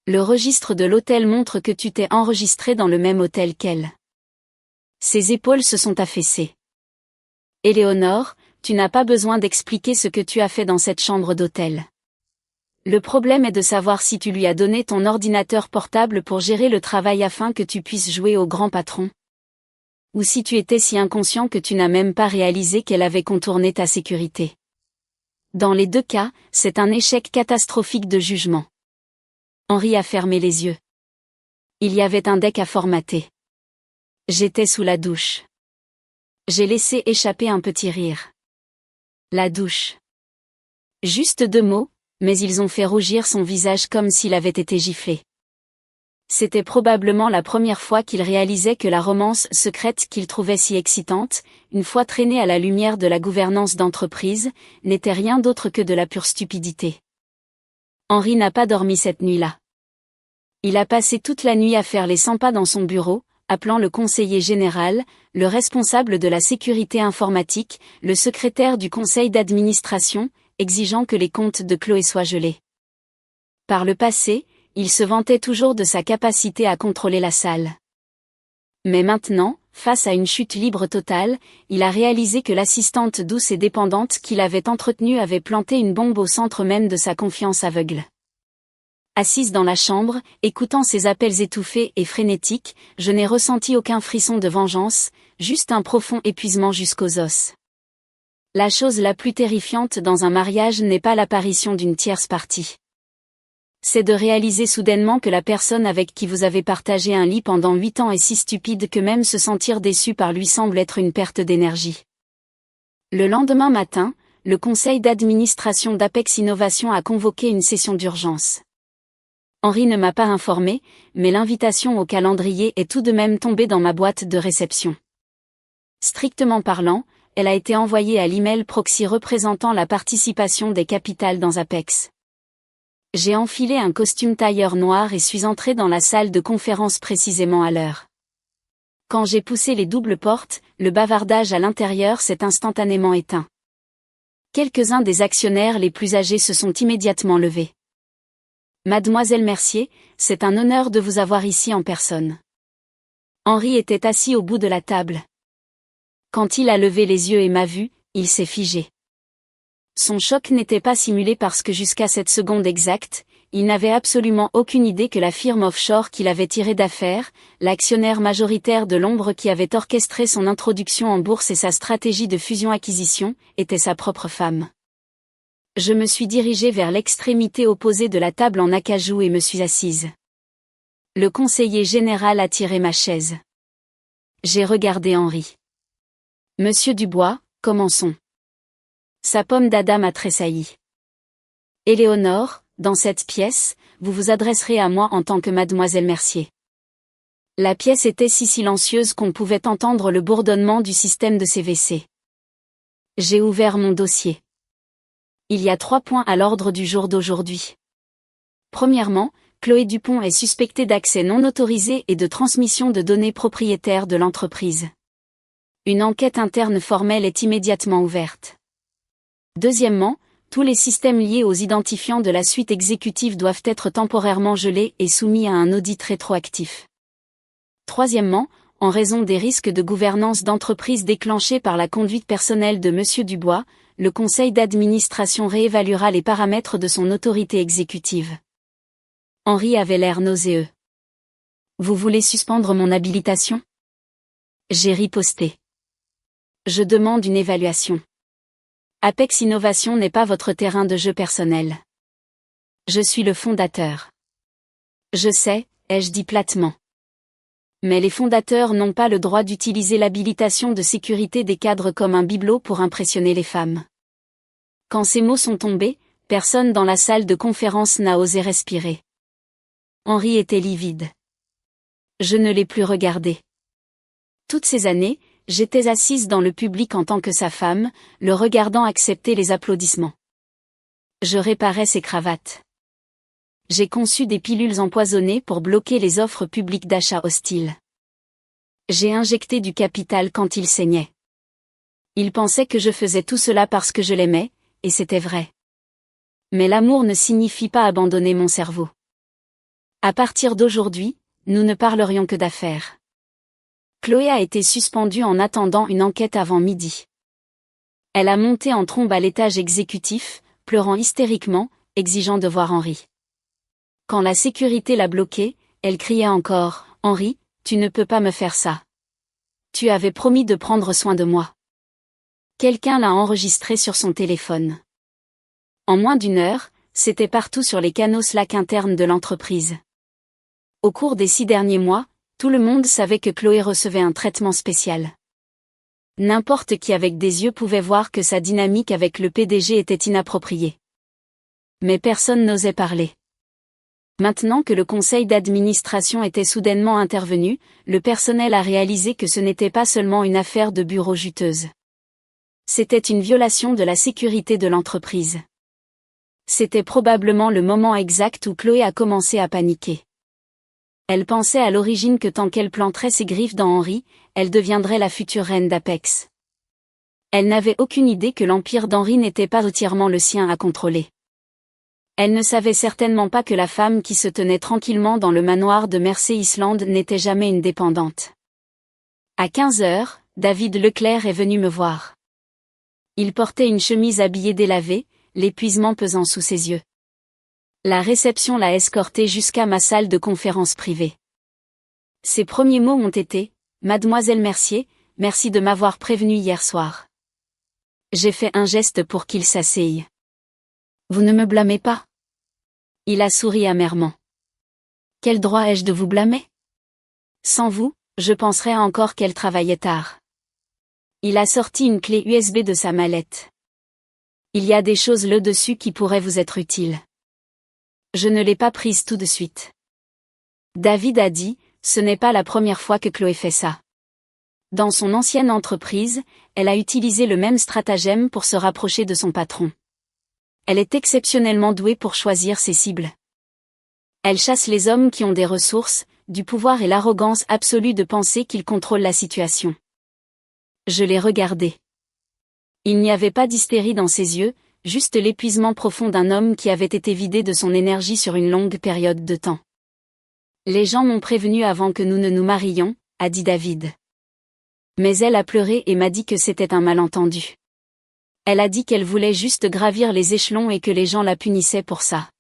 Le registre de l'hôtel montre que tu t'es enregistré dans le même hôtel qu'elle. Ses épaules se sont affaissées. Éléonore, tu n'as pas besoin d'expliquer ce que tu as fait dans cette chambre d'hôtel. Le problème est de savoir si tu lui as donné ton ordinateur portable pour gérer le travail afin que tu puisses jouer au grand patron. Ou si tu étais si inconscient que tu n'as même pas réalisé qu'elle avait contourné ta sécurité. Dans les 2 cas, c'est un échec catastrophique de jugement. Henri a fermé les yeux. Il y avait un deck à formater. J'étais sous la douche. J'ai laissé échapper un petit rire. La douche. Juste 2 mots, mais ils ont fait rougir son visage comme s'il avait été giflé. C'était probablement la première fois qu'il réalisait que la romance secrète qu'il trouvait si excitante, une fois traînée à la lumière de la gouvernance d'entreprise, n'était rien d'autre que de la pure stupidité. Henri n'a pas dormi cette nuit-là. Il a passé toute la nuit à faire les 100 pas dans son bureau, appelant le conseiller général, le responsable de la sécurité informatique, le secrétaire du conseil d'administration, exigeant que les comptes de Chloé soient gelés. Par le passé, il se vantait toujours de sa capacité à contrôler la salle. Mais maintenant, face à une chute libre totale, il a réalisé que l'assistante douce et dépendante qu'il avait entretenue avait planté une bombe au centre même de sa confiance aveugle. Assise dans la chambre, écoutant ses appels étouffés et frénétiques, je n'ai ressenti aucun frisson de vengeance, juste un profond épuisement jusqu'aux os. La chose la plus terrifiante dans un mariage n'est pas l'apparition d'une tierce partie. C'est de réaliser soudainement que la personne avec qui vous avez partagé un lit pendant 8 ans est si stupide que même se sentir déçu par lui semble être une perte d'énergie. Le lendemain matin, le conseil d'administration d'Apex Innovation a convoqué une session d'urgence. Henri ne m'a pas informé, mais l'invitation au calendrier est tout de même tombée dans ma boîte de réception. Strictement parlant, elle a été envoyée à l'email proxy représentant la participation des capitales dans Apex. J'ai enfilé un costume tailleur noir et suis entré dans la salle de conférence précisément à l'heure. Quand j'ai poussé les doubles portes, le bavardage à l'intérieur s'est instantanément éteint. Quelques-uns des actionnaires les plus âgés se sont immédiatement levés. Mademoiselle Mercier, c'est un honneur de vous avoir ici en personne. Henri était assis au bout de la table. Quand il a levé les yeux et m'a vu, il s'est figé. Son choc n'était pas simulé parce que jusqu'à cette seconde exacte, il n'avait absolument aucune idée que la firme offshore qu'il avait tirée d'affaire, l'actionnaire majoritaire de l'ombre qui avait orchestré son introduction en bourse et sa stratégie de fusion-acquisition, était sa propre femme. Je me suis dirigée vers l'extrémité opposée de la table en acajou et me suis assise. Le conseiller général a tiré ma chaise. J'ai regardé Henri. Monsieur Dubois, commençons. Sa pomme d'Adam a tressailli. Éléonore, dans cette pièce, vous vous adresserez à moi en tant que mademoiselle Mercier. La pièce était si silencieuse qu'on pouvait entendre le bourdonnement du système de CVC. J'ai ouvert mon dossier. Il y a 3 points à l'ordre du jour d'aujourd'hui. Premièrement, Chloé Dupont est suspectée d'accès non autorisé et de transmission de données propriétaires de l'entreprise. Une enquête interne formelle est immédiatement ouverte. Deuxièmement, tous les systèmes liés aux identifiants de la suite exécutive doivent être temporairement gelés et soumis à un audit rétroactif. Troisièmement, en raison des risques de gouvernance d'entreprise déclenchés par la conduite personnelle de Monsieur Dubois, le conseil d'administration réévaluera les paramètres de son autorité exécutive. Henri avait l'air nauséeux. Vous voulez suspendre mon habilitation ? J'ai riposté. Je demande une évaluation. Apex Innovation n'est pas votre terrain de jeu personnel. Je suis le fondateur. Je sais, ai-je dit platement. Mais les fondateurs n'ont pas le droit d'utiliser l'habilitation de sécurité des cadres comme un bibelot pour impressionner les femmes. Quand ces mots sont tombés, personne dans la salle de conférence n'a osé respirer. Henri était livide. Je ne l'ai plus regardé. Toutes ces années, j'étais assise dans le public en tant que sa femme, le regardant accepter les applaudissements. Je réparais ses cravates. J'ai conçu des pilules empoisonnées pour bloquer les offres publiques d'achat hostiles. J'ai injecté du capital quand il saignait. Il pensait que je faisais tout cela parce que je l'aimais, et c'était vrai. Mais l'amour ne signifie pas abandonner mon cerveau. À partir d'aujourd'hui, nous ne parlerions que d'affaires. Chloé a été suspendue en attendant une enquête avant midi. Elle a monté en trombe à l'étage exécutif, pleurant hystériquement, exigeant de voir Henri. Quand la sécurité l'a bloquée, elle criait encore « Henri, tu ne peux pas me faire ça. Tu avais promis de prendre soin de moi. » Quelqu'un l'a enregistré sur son téléphone. En moins d'1 heure, c'était partout sur les canaux Slack internes de l'entreprise. Au cours des 6 derniers mois, tout le monde savait que Chloé recevait un traitement spécial. N'importe qui avec des yeux pouvait voir que sa dynamique avec le PDG était inappropriée. Mais personne n'osait parler. Maintenant que le conseil d'administration était soudainement intervenu, le personnel a réalisé que ce n'était pas seulement une affaire de bureau juteuse. C'était une violation de la sécurité de l'entreprise. C'était probablement le moment exact où Chloé a commencé à paniquer. Elle pensait à l'origine que tant qu'elle planterait ses griffes dans Henry, elle deviendrait la future reine d'Apex. Elle n'avait aucune idée que l'empire d'Henry n'était pas entièrement le sien à contrôler. Elle ne savait certainement pas que la femme qui se tenait tranquillement dans le manoir de Mersey Island n'était jamais une dépendante. À 15 heures, David Leclerc est venu me voir. Il portait une chemise habillée délavée, l'épuisement pesant sous ses yeux. La réception l'a escorté jusqu'à ma salle de conférence privée. Ses premiers mots ont été « Mademoiselle Mercier, merci de m'avoir prévenu hier soir. » J'ai fait un geste pour qu'il s'asseye. « Vous ne me blâmez pas ?» Il a souri amèrement. « Quel droit ai-je de vous blâmer ? Sans vous, je penserais encore qu'elle travaillait tard. » Il a sorti une clé USB de sa mallette. « Il y a des choses là-dessus qui pourraient vous être utiles. » Je ne l'ai pas prise tout de suite. David a dit, ce n'est pas la première fois que Chloé fait ça. Dans son ancienne entreprise, elle a utilisé le même stratagème pour se rapprocher de son patron. Elle est exceptionnellement douée pour choisir ses cibles. Elle chasse les hommes qui ont des ressources, du pouvoir et l'arrogance absolue de penser qu'ils contrôlent la situation. Je l'ai regardé. Il n'y avait pas d'hystérie dans ses yeux, juste l'épuisement profond d'un homme qui avait été vidé de son énergie sur une longue période de temps. Les gens m'ont prévenu avant que nous ne nous mariions, a dit David. Mais elle a pleuré et m'a dit que c'était un malentendu. Elle a dit qu'elle voulait juste gravir les échelons et que les gens la punissaient pour ça.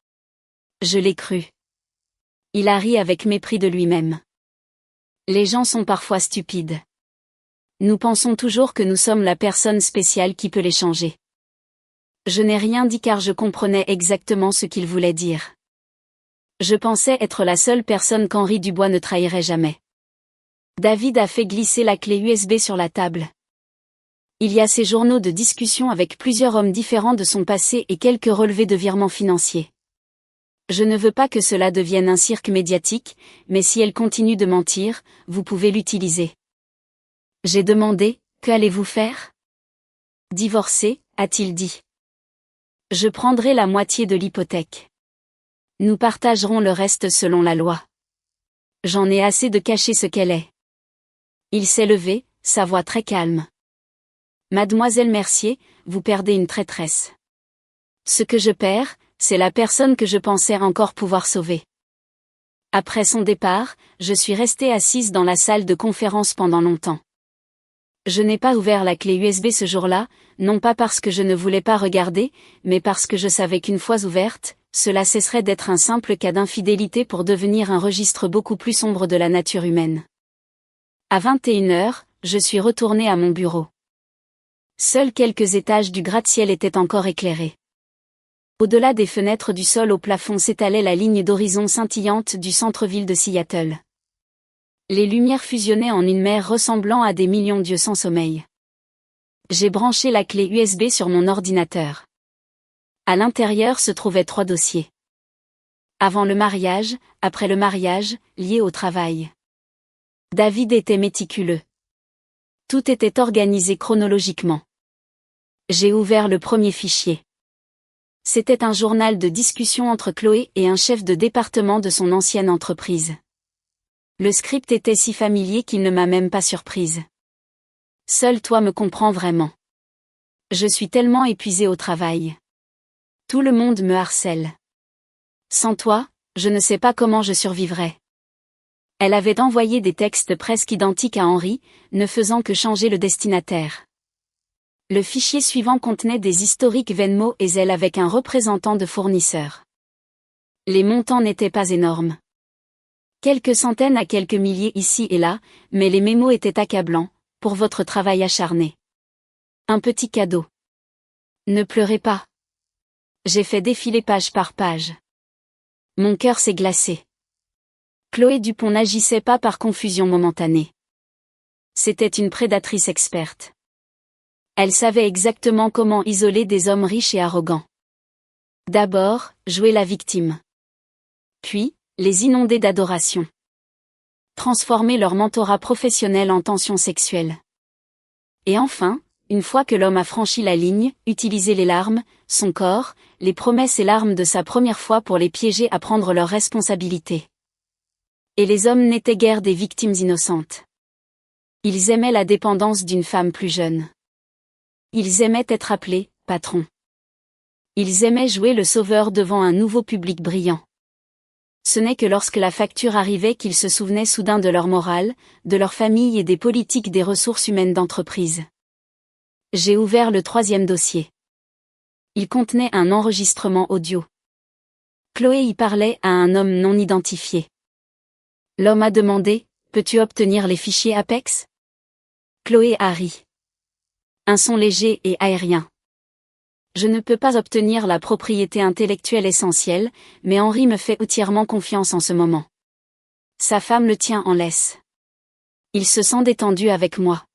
Je l'ai cru. Il a ri avec mépris de lui-même. Les gens sont parfois stupides. Nous pensons toujours que nous sommes la personne spéciale qui peut les changer. Je n'ai rien dit car je comprenais exactement ce qu'il voulait dire. Je pensais être la seule personne qu'Henri Dubois ne trahirait jamais. David a fait glisser la clé USB sur la table. Il y a ces journaux de discussion avec plusieurs hommes différents de son passé et quelques relevés de virements financiers. Je ne veux pas que cela devienne un cirque médiatique, mais si elle continue de mentir, vous pouvez l'utiliser. J'ai demandé, qu'allez-vous faire ? Divorcer, a-t-il dit. Je prendrai la moitié de l'hypothèque. Nous partagerons le reste selon la loi. J'en ai assez de cacher ce qu'elle est. Il s'est levé, sa voix très calme. Mademoiselle Mercier, vous perdez une traîtresse. Ce que je perds, c'est la personne que je pensais encore pouvoir sauver. Après son départ, je suis restée assise dans la salle de conférence pendant longtemps. Je n'ai pas ouvert la clé USB ce jour-là, non pas parce que je ne voulais pas regarder, mais parce que je savais qu'une fois ouverte, cela cesserait d'être un simple cas d'infidélité pour devenir un registre beaucoup plus sombre de la nature humaine. À 21 heures, je suis retournée à mon bureau. Seuls quelques étages du gratte-ciel étaient encore éclairés. Au-delà des fenêtres du sol au plafond s'étalait la ligne d'horizon scintillante du centre-ville de Seattle. Les lumières fusionnaient en une mer ressemblant à des millions d'yeux sans sommeil. J'ai branché la clé USB sur mon ordinateur. À l'intérieur se trouvaient 3 dossiers. Avant le mariage, après le mariage, liés au travail. David était méticuleux. Tout était organisé chronologiquement. J'ai ouvert le premier fichier. C'était un journal de discussion entre Chloé et un chef de département de son ancienne entreprise. Le script était si familier qu'il ne m'a même pas surprise. Seul toi me comprends vraiment. Je suis tellement épuisée au travail. Tout le monde me harcèle. Sans toi, je ne sais pas comment je survivrais. Elle avait envoyé des textes presque identiques à Henri, ne faisant que changer le destinataire. Le fichier suivant contenait des historiques Venmo et Zelle avec un représentant de fournisseur. Les montants n'étaient pas énormes. Quelques centaines à quelques milliers ici et là, mais les mémos étaient accablants, pour votre travail acharné. Un petit cadeau. Ne pleurez pas. J'ai fait défiler page par page. Mon cœur s'est glacé. Chloé Dupont n'agissait pas par confusion momentanée. C'était une prédatrice experte. Elle savait exactement comment isoler des hommes riches et arrogants. D'abord, jouer la victime. Puis, les inonder d'adoration. Transformer leur mentorat professionnel en tension sexuelle. Et enfin, une fois que l'homme a franchi la ligne, utiliser les larmes, son corps, les promesses et larmes de sa première fois pour les piéger à prendre leurs responsabilités. Et les hommes n'étaient guère des victimes innocentes. Ils aimaient la dépendance d'une femme plus jeune. Ils aimaient être appelés « patron ». Ils aimaient jouer le sauveur devant un nouveau public brillant. Ce n'est que lorsque la facture arrivait qu'ils se souvenaient soudain de leur morale, de leur famille et des politiques des ressources humaines d'entreprise. J'ai ouvert le 3e dossier. Il contenait un enregistrement audio. Chloé y parlait à un homme non identifié. L'homme a demandé « Peux-tu obtenir les fichiers Apex ?» Chloé a ri. Un son léger et aérien. Je ne peux pas obtenir la propriété intellectuelle essentielle, mais Henri me fait entièrement confiance en ce moment. Sa femme le tient en laisse. Il se sent détendu avec moi.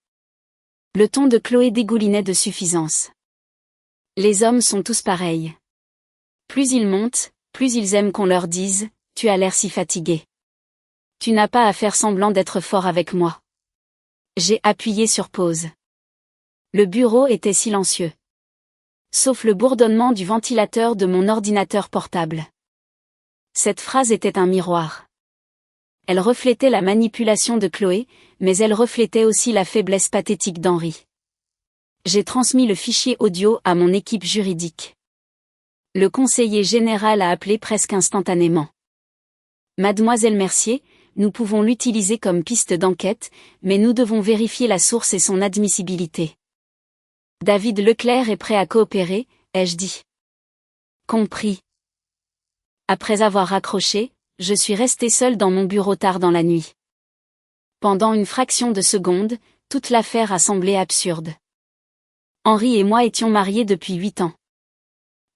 Le ton de Chloé dégoulinait de suffisance. Les hommes sont tous pareils. Plus ils montent, plus ils aiment qu'on leur dise « Tu as l'air si fatigué. Tu n'as pas à faire semblant d'être fort avec moi. » J'ai appuyé sur pause. Le bureau était silencieux. Sauf le bourdonnement du ventilateur de mon ordinateur portable. Cette phrase était un miroir. Elle reflétait la manipulation de Chloé, mais elle reflétait aussi la faiblesse pathétique d'Henri. J'ai transmis le fichier audio à mon équipe juridique. Le conseiller général a appelé presque instantanément. Mademoiselle Mercier, nous pouvons l'utiliser comme piste d'enquête, mais nous devons vérifier la source et son admissibilité. David Leclerc est prêt à coopérer, ai-je dit. Compris. Après avoir raccroché, je suis resté seul dans mon bureau tard dans la nuit. Pendant une fraction de seconde, toute l'affaire a semblé absurde. Henri et moi étions mariés depuis 8 ans.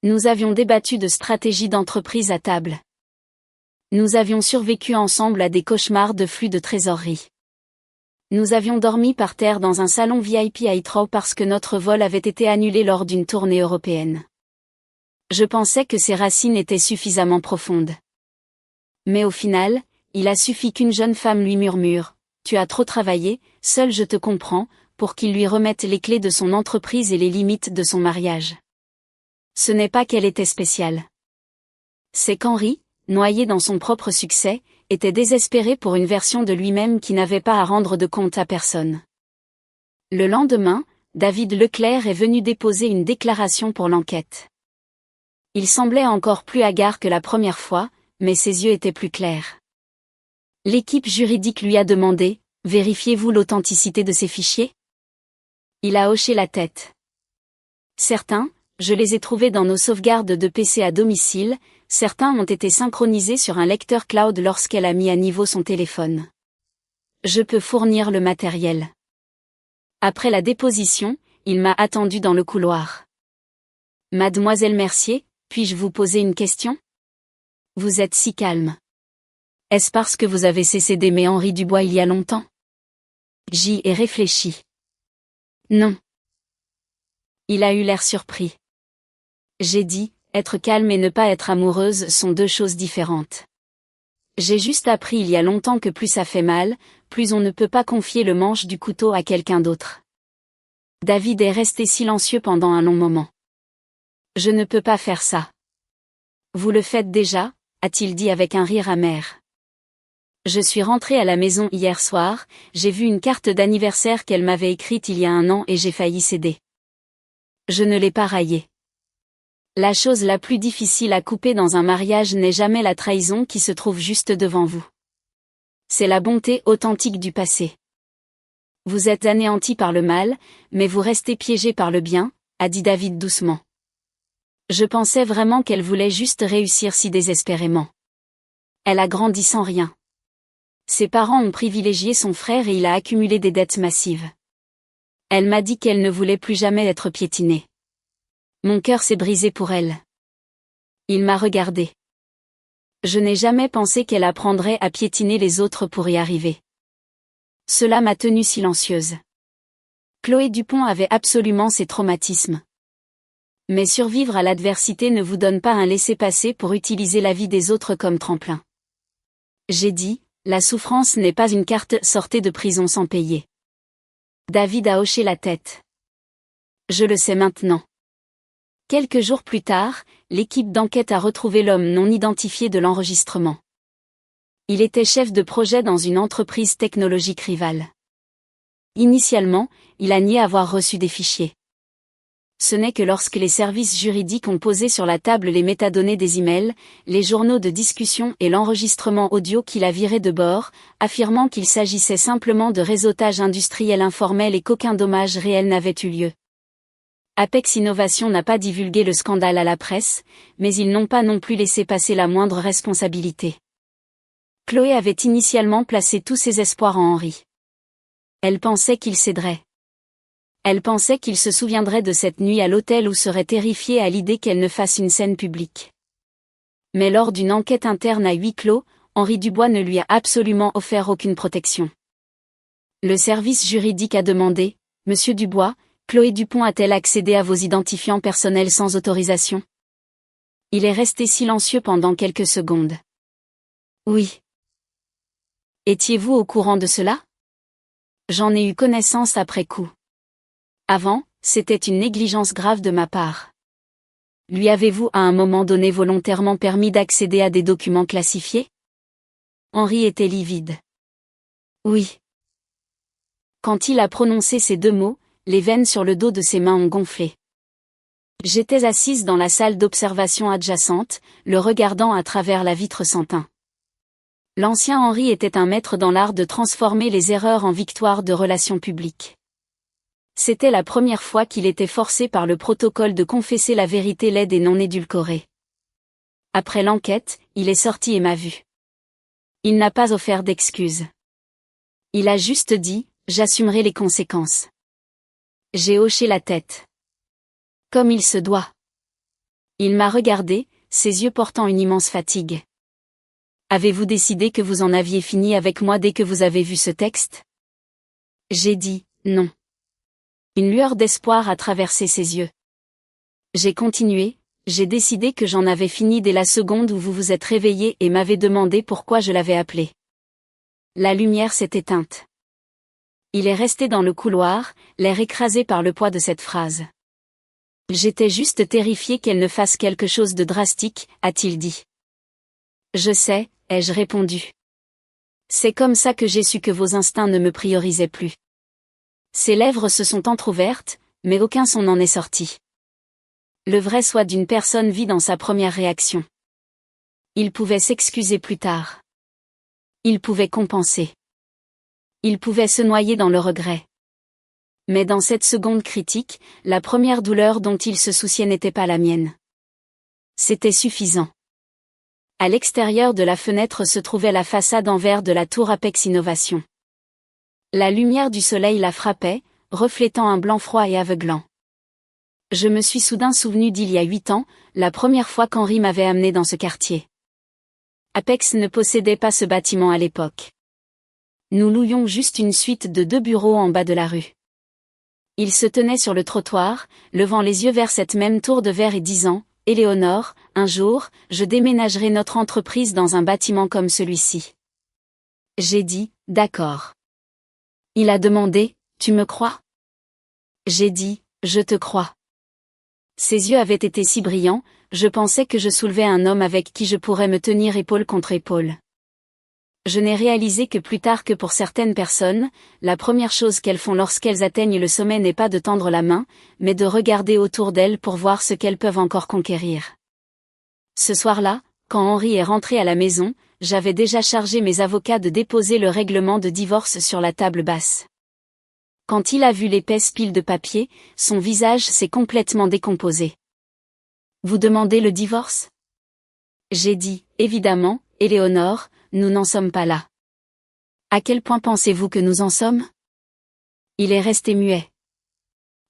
Nous avions débattu de stratégies d'entreprise à table. Nous avions survécu ensemble à des cauchemars de flux de trésorerie. Nous avions dormi par terre dans un salon VIP à Heathrow parce que notre vol avait été annulé lors d'une tournée européenne. Je pensais que ses racines étaient suffisamment profondes. Mais au final, il a suffi qu'une jeune femme lui murmure « Tu as trop travaillé, seul je te comprends », pour qu'il lui remette les clés de son entreprise et les limites de son mariage. Ce n'est pas qu'elle était spéciale. C'est qu'Henri, noyé dans son propre succès, était désespéré pour une version de lui-même qui n'avait pas à rendre de compte à personne. Le lendemain, David Leclerc est venu déposer une déclaration pour l'enquête. Il semblait encore plus hagard que la première fois, mais ses yeux étaient plus clairs. L'équipe juridique lui a demandé « Vérifiez-vous l'authenticité de ces fichiers ?» Il a hoché la tête. Certains, je les ai trouvés dans nos sauvegardes de PC à domicile, certains ont été synchronisés sur un lecteur cloud lorsqu'elle a mis à niveau son téléphone. Je peux fournir le matériel. Après la déposition, il m'a attendu dans le couloir. Mademoiselle Mercier, puis-je vous poser une question ? Vous êtes si calme. Est-ce parce que vous avez cessé d'aimer Henri Dubois il y a longtemps ? J'y ai réfléchi. Non. Il a eu l'air surpris. J'ai dit, être calme et ne pas être amoureuse sont deux choses différentes. J'ai juste appris il y a longtemps que plus ça fait mal, plus on ne peut pas confier le manche du couteau à quelqu'un d'autre. David est resté silencieux pendant un long moment. Je ne peux pas faire ça. Vous le faites déjà, a-t-il dit avec un rire amer. Je suis rentré à la maison hier soir, j'ai vu une carte d'anniversaire qu'elle m'avait écrite il y a 1 an et j'ai failli céder. Je ne l'ai pas raillée. La chose la plus difficile à couper dans un mariage n'est jamais la trahison qui se trouve juste devant vous. C'est la bonté authentique du passé. Vous êtes anéanti par le mal, mais vous restez piégé par le bien, a dit David doucement. Je pensais vraiment qu'elle voulait juste réussir si désespérément. Elle a grandi sans rien. Ses parents ont privilégié son frère et il a accumulé des dettes massives. Elle m'a dit qu'elle ne voulait plus jamais être piétinée. Mon cœur s'est brisé pour elle. Il m'a regardé. Je n'ai jamais pensé qu'elle apprendrait à piétiner les autres pour y arriver. Cela m'a tenue silencieuse. Chloé Dupont avait absolument ses traumatismes. Mais survivre à l'adversité ne vous donne pas un laissez-passer pour utiliser la vie des autres comme tremplin. J'ai dit, la souffrance n'est pas une carte, sortez de prison sans payer. David a hoché la tête. Je le sais maintenant. Quelques jours plus tard, l'équipe d'enquête a retrouvé l'homme non identifié de l'enregistrement. Il était chef de projet dans une entreprise technologique rivale. Initialement, il a nié avoir reçu des fichiers. Ce n'est que lorsque les services juridiques ont posé sur la table les métadonnées des emails, les journaux de discussion et l'enregistrement audio qu'il a viré de bord, affirmant qu'il s'agissait simplement de réseautage industriel informel et qu'aucun dommage réel n'avait eu lieu. Apex Innovation n'a pas divulgué le scandale à la presse, mais ils n'ont pas non plus laissé passer la moindre responsabilité. Chloé avait initialement placé tous ses espoirs en Henri. Elle pensait qu'il céderait. Elle pensait qu'il se souviendrait de cette nuit à l'hôtel ou serait terrifiée à l'idée qu'elle ne fasse une scène publique. Mais lors d'une enquête interne à huis clos, Henri Dubois ne lui a absolument offert aucune protection. Le service juridique a demandé, « Monsieur Dubois, Chloé Dupont a-t-elle accédé à vos identifiants personnels sans autorisation ?» Il est resté silencieux pendant quelques secondes. « Oui. » « Étiez-vous au courant de cela ? » J'en ai eu connaissance après coup. Avant, c'était une négligence grave de ma part. Lui avez-vous à un moment donné volontairement permis d'accéder à des documents classifiés ? Henri était livide. Oui. Quand il a prononcé ces deux mots, les veines sur le dos de ses mains ont gonflé. J'étais assise dans la salle d'observation adjacente, le regardant à travers la vitre sans teint. L'ancien Henri était un maître dans l'art de transformer les erreurs en victoires de relations publiques. C'était la première fois qu'il était forcé par le protocole de confesser la vérité laide et non édulcorée. Après l'enquête, il est sorti et m'a vu. Il n'a pas offert d'excuses. Il a juste dit, j'assumerai les conséquences. J'ai hoché la tête. Comme il se doit. Il m'a regardé, ses yeux portant une immense fatigue. Avez-vous décidé que vous en aviez fini avec moi dès que vous avez vu ce texte ? J'ai dit, non. Une lueur d'espoir a traversé ses yeux. J'ai continué, j'ai décidé que j'en avais fini dès la seconde où vous vous êtes réveillé et m'avez demandé pourquoi je l'avais appelé. La lumière s'est éteinte. Il est resté dans le couloir, l'air écrasé par le poids de cette phrase. J'étais juste terrifié qu'elle ne fasse quelque chose de drastique, a-t-il dit. Je sais, ai-je répondu. C'est comme ça que j'ai su que vos instincts ne me priorisaient plus. Ses lèvres se sont entrouvertes, mais aucun son n'en est sorti. Le vrai soi d'une personne vit dans sa première réaction. Il pouvait s'excuser plus tard. Il pouvait compenser. Il pouvait se noyer dans le regret. Mais dans cette seconde critique, la première douleur dont il se souciait n'était pas la mienne. C'était suffisant. À l'extérieur de la fenêtre se trouvait la façade en verre de la tour Apex Innovation. La lumière du soleil la frappait, reflétant un blanc froid et aveuglant. Je me suis soudain souvenu d'il y a 8 ans, la première fois qu'Henri m'avait amené dans ce quartier. Apex ne possédait pas ce bâtiment à l'époque. Nous louions juste une suite de 2 bureaux en bas de la rue. Il se tenait sur le trottoir, levant les yeux vers cette même tour de verre et disant, « Éléonore, un jour, je déménagerai notre entreprise dans un bâtiment comme celui-ci. » J'ai dit, « D'accord. » Il a demandé, « Tu me crois ?» J'ai dit, « Je te crois. » Ses yeux avaient été si brillants, je pensais que je soulevais un homme avec qui je pourrais me tenir épaule contre épaule. Je n'ai réalisé que plus tard que pour certaines personnes, la première chose qu'elles font lorsqu'elles atteignent le sommet n'est pas de tendre la main, mais de regarder autour d'elles pour voir ce qu'elles peuvent encore conquérir. Ce soir-là, quand Henri est rentré à la maison, j'avais déjà chargé mes avocats de déposer le règlement de divorce sur la table basse. Quand il a vu l'épaisse pile de papier, son visage s'est complètement décomposé. « Vous demandez le divorce ?» J'ai dit, « Évidemment, Éléonore, nous n'en sommes pas là. » « À quel point pensez-vous que nous en sommes ?» Il est resté muet.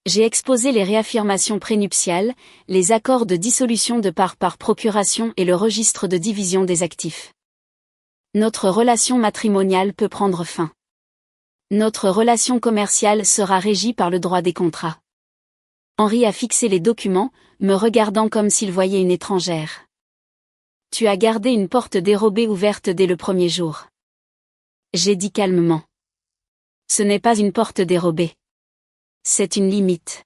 J'ai exposé les réaffirmations prénuptiales, les accords de dissolution de part par procuration et le registre de division des actifs. Notre relation matrimoniale peut prendre fin. Notre relation commerciale sera régie par le droit des contrats. Henri a fixé les documents, me regardant comme s'il voyait une étrangère. Tu as gardé une porte dérobée ouverte dès le premier jour. J'ai dit calmement. Ce n'est pas une porte dérobée. C'est une limite.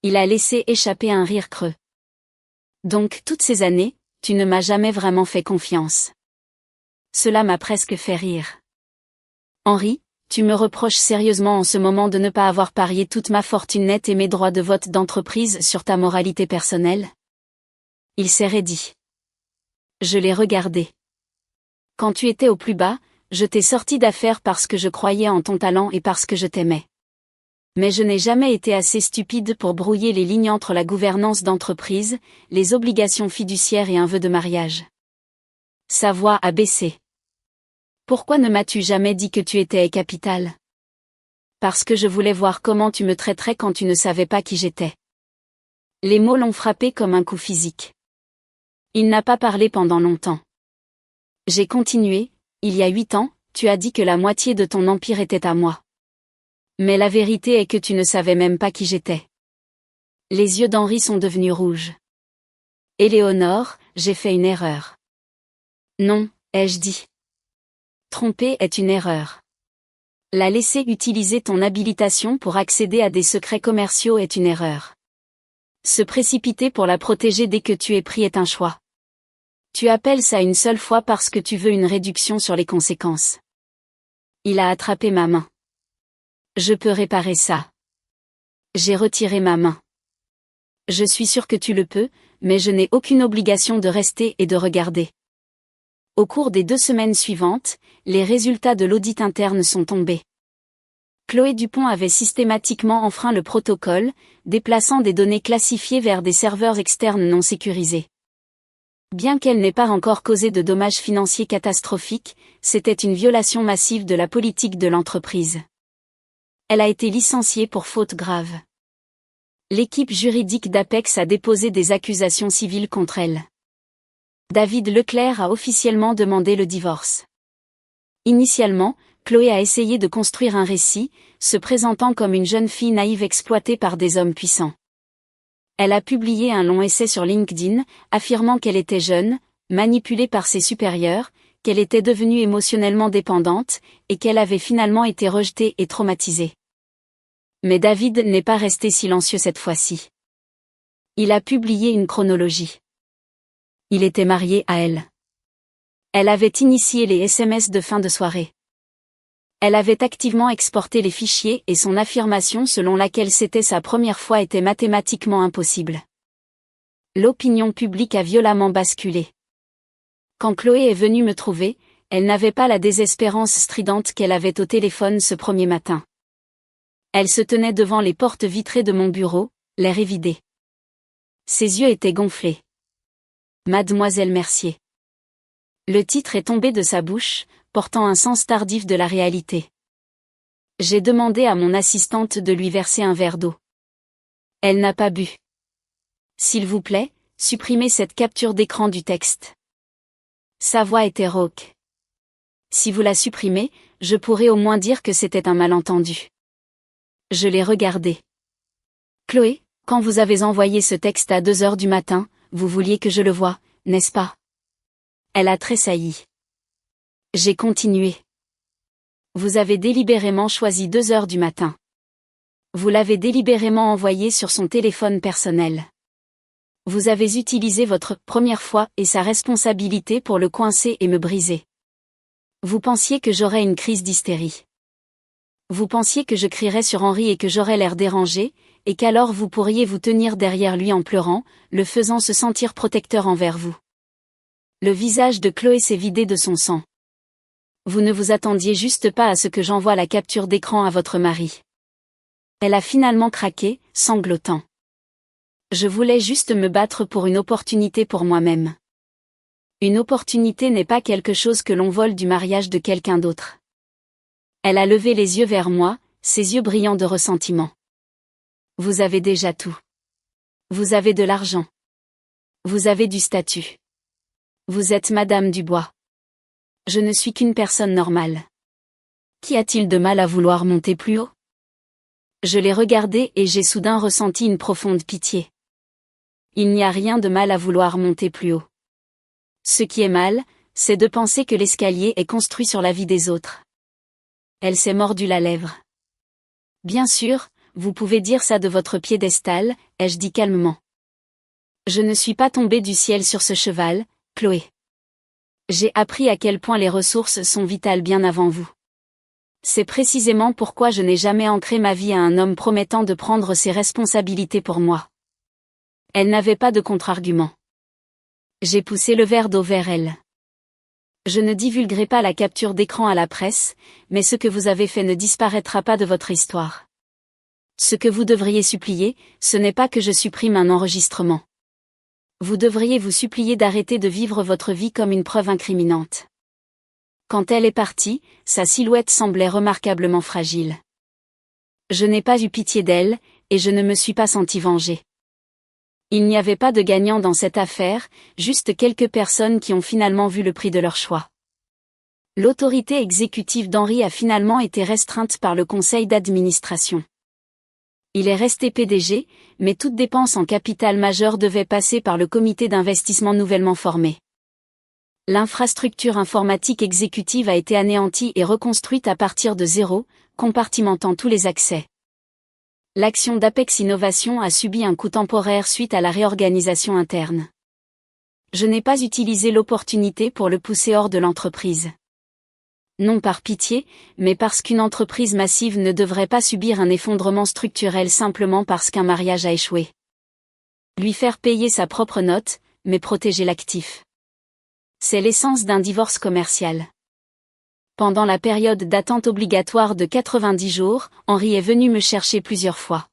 Il a laissé échapper un rire creux. Donc toutes ces années, tu ne m'as jamais vraiment fait confiance. Cela m'a presque fait rire. Henri, tu me reproches sérieusement en ce moment de ne pas avoir parié toute ma fortune nette et mes droits de vote d'entreprise sur ta moralité personnelle? Il s'est raidi. Je l'ai regardé. Quand tu étais au plus bas, je t'ai sorti d'affaire parce que je croyais en ton talent et parce que je t'aimais. Mais je n'ai jamais été assez stupide pour brouiller les lignes entre la gouvernance d'entreprise, les obligations fiduciaires et un vœu de mariage. Sa voix a baissé. Pourquoi ne m'as-tu jamais dit que tu étais Capital? Parce que je voulais voir comment tu me traiterais quand tu ne savais pas qui j'étais. Les mots l'ont frappé comme un coup physique. Il n'a pas parlé pendant longtemps. J'ai continué, il y a 8 ans, tu as dit que la moitié de ton empire était à moi. Mais la vérité est que tu ne savais même pas qui j'étais. Les yeux d'Henri sont devenus rouges. Éléonore, j'ai fait une erreur. Non, ai-je dit. Tromper est une erreur. La laisser utiliser ton habilitation pour accéder à des secrets commerciaux est une erreur. Se précipiter pour la protéger dès que tu es pris est un choix. Tu appelles ça une seule fois parce que tu veux une réduction sur les conséquences. Il a attrapé ma main. Je peux réparer ça. J'ai retiré ma main. Je suis sûr que tu le peux, mais je n'ai aucune obligation de rester et de regarder. Au cours des 2 semaines suivantes, les résultats de l'audit interne sont tombés. Chloé Dupont avait systématiquement enfreint le protocole, déplaçant des données classifiées vers des serveurs externes non sécurisés. Bien qu'elle n'ait pas encore causé de dommages financiers catastrophiques, c'était une violation massive de la politique de l'entreprise. Elle a été licenciée pour faute grave. L'équipe juridique d'Apex a déposé des accusations civiles contre elle. David Leclerc a officiellement demandé le divorce. Initialement, Chloé a essayé de construire un récit, se présentant comme une jeune fille naïve exploitée par des hommes puissants. Elle a publié un long essai sur LinkedIn, affirmant qu'elle était jeune, manipulée par ses supérieurs, qu'elle était devenue émotionnellement dépendante, et qu'elle avait finalement été rejetée et traumatisée. Mais David n'est pas resté silencieux cette fois-ci. Il a publié une chronologie. Il était marié à elle. Elle avait initié les SMS de fin de soirée. Elle avait activement exporté les fichiers et son affirmation selon laquelle c'était sa première fois était mathématiquement impossible. L'opinion publique a violemment basculé. Quand Chloé est venue me trouver, elle n'avait pas la désespérance stridente qu'elle avait au téléphone ce premier matin. Elle se tenait devant les portes vitrées de mon bureau, l'air évidé. Ses yeux étaient gonflés. Mademoiselle Mercier. Le titre est tombé de sa bouche, portant un sens tardif de la réalité. J'ai demandé à mon assistante de lui verser un verre d'eau. Elle n'a pas bu. S'il vous plaît, supprimez cette capture d'écran du texte. Sa voix était rauque. Si vous la supprimez, je pourrais au moins dire que c'était un malentendu. Je l'ai regardé. Chloé, quand vous avez envoyé ce texte à 2 heures du matin, vous vouliez que je le voie, n'est-ce pas? Elle a tressailli. J'ai continué. Vous avez délibérément choisi 2 heures du matin. Vous l'avez délibérément envoyé sur son téléphone personnel. Vous avez utilisé votre première fois et sa responsabilité pour le coincer et me briser. Vous pensiez que j'aurais une crise d'hystérie. Vous pensiez que je crierais sur Henri et que j'aurais l'air dérangé, et qu'alors vous pourriez vous tenir derrière lui en pleurant, le faisant se sentir protecteur envers vous. Le visage de Chloé s'est vidé de son sang. Vous ne vous attendiez juste pas à ce que j'envoie la capture d'écran à votre mari. Elle a finalement craqué, sanglotant. Je voulais juste me battre pour une opportunité pour moi-même. Une opportunité n'est pas quelque chose que l'on vole du mariage de quelqu'un d'autre. Elle a levé les yeux vers moi, ses yeux brillants de ressentiment. Vous avez déjà tout. Vous avez de l'argent. Vous avez du statut. Vous êtes Madame Dubois. Je ne suis qu'une personne normale. Qu'y a-t-il de mal à vouloir monter plus haut? Je l'ai regardé et j'ai soudain ressenti une profonde pitié. Il n'y a rien de mal à vouloir monter plus haut. Ce qui est mal, c'est de penser que l'escalier est construit sur la vie des autres. Elle s'est mordu la lèvre. Bien sûr, vous pouvez dire ça de votre piédestal, ai-je dit calmement. Je ne suis pas tombée du ciel sur ce cheval, Chloé. J'ai appris à quel point les ressources sont vitales bien avant vous. C'est précisément pourquoi je n'ai jamais ancré ma vie à un homme promettant de prendre ses responsabilités pour moi. Elle n'avait pas de contre-argument. J'ai poussé le verre d'eau vers elle. Je ne divulguerai pas la capture d'écran à la presse, mais ce que vous avez fait ne disparaîtra pas de votre histoire. Ce que vous devriez supplier, ce n'est pas que je supprime un enregistrement. Vous devriez vous supplier d'arrêter de vivre votre vie comme une preuve incriminante. Quand elle est partie, sa silhouette semblait remarquablement fragile. Je n'ai pas eu pitié d'elle, et je ne me suis pas senti vengée. Il n'y avait pas de gagnant dans cette affaire, juste quelques personnes qui ont finalement vu le prix de leur choix. L'autorité exécutive d'Henri a finalement été restreinte par le conseil d'administration. Il est resté PDG, mais toute dépense en capital majeur devait passer par le comité d'investissement nouvellement formé. L'infrastructure informatique exécutive a été anéantie et reconstruite à partir de zéro, compartimentant tous les accès. L'action d'Apex Innovation a subi un coup temporaire suite à la réorganisation interne. Je n'ai pas utilisé l'opportunité pour le pousser hors de l'entreprise. Non par pitié, mais parce qu'une entreprise massive ne devrait pas subir un effondrement structurel simplement parce qu'un mariage a échoué. Lui faire payer sa propre note, mais protéger l'actif. C'est l'essence d'un divorce commercial. Pendant la période d'attente obligatoire de 90 jours, Henri est venu me chercher plusieurs fois.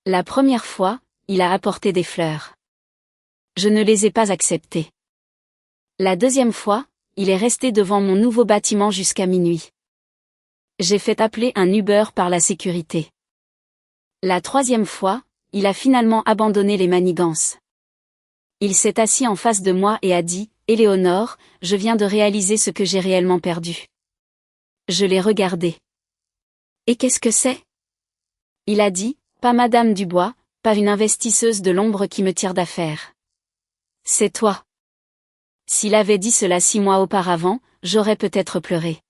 La première fois, il a apporté des fleurs. Je ne les ai pas acceptées. La deuxième fois, il est resté devant mon nouveau bâtiment jusqu'à minuit. J'ai fait appeler un Uber par la sécurité. La troisième fois, il a finalement abandonné les manigances. Il s'est assis en face de moi et a dit, « Éléonore, je viens de réaliser ce que j'ai réellement perdu. » Je l'ai regardé. « Et qu'est-ce que c'est ?» Il a dit, « Pas Madame Dubois, pas une investisseuse de l'ombre qui me tire d'affaire. C'est toi. » S'il avait dit cela 6 mois auparavant, j'aurais peut-être pleuré.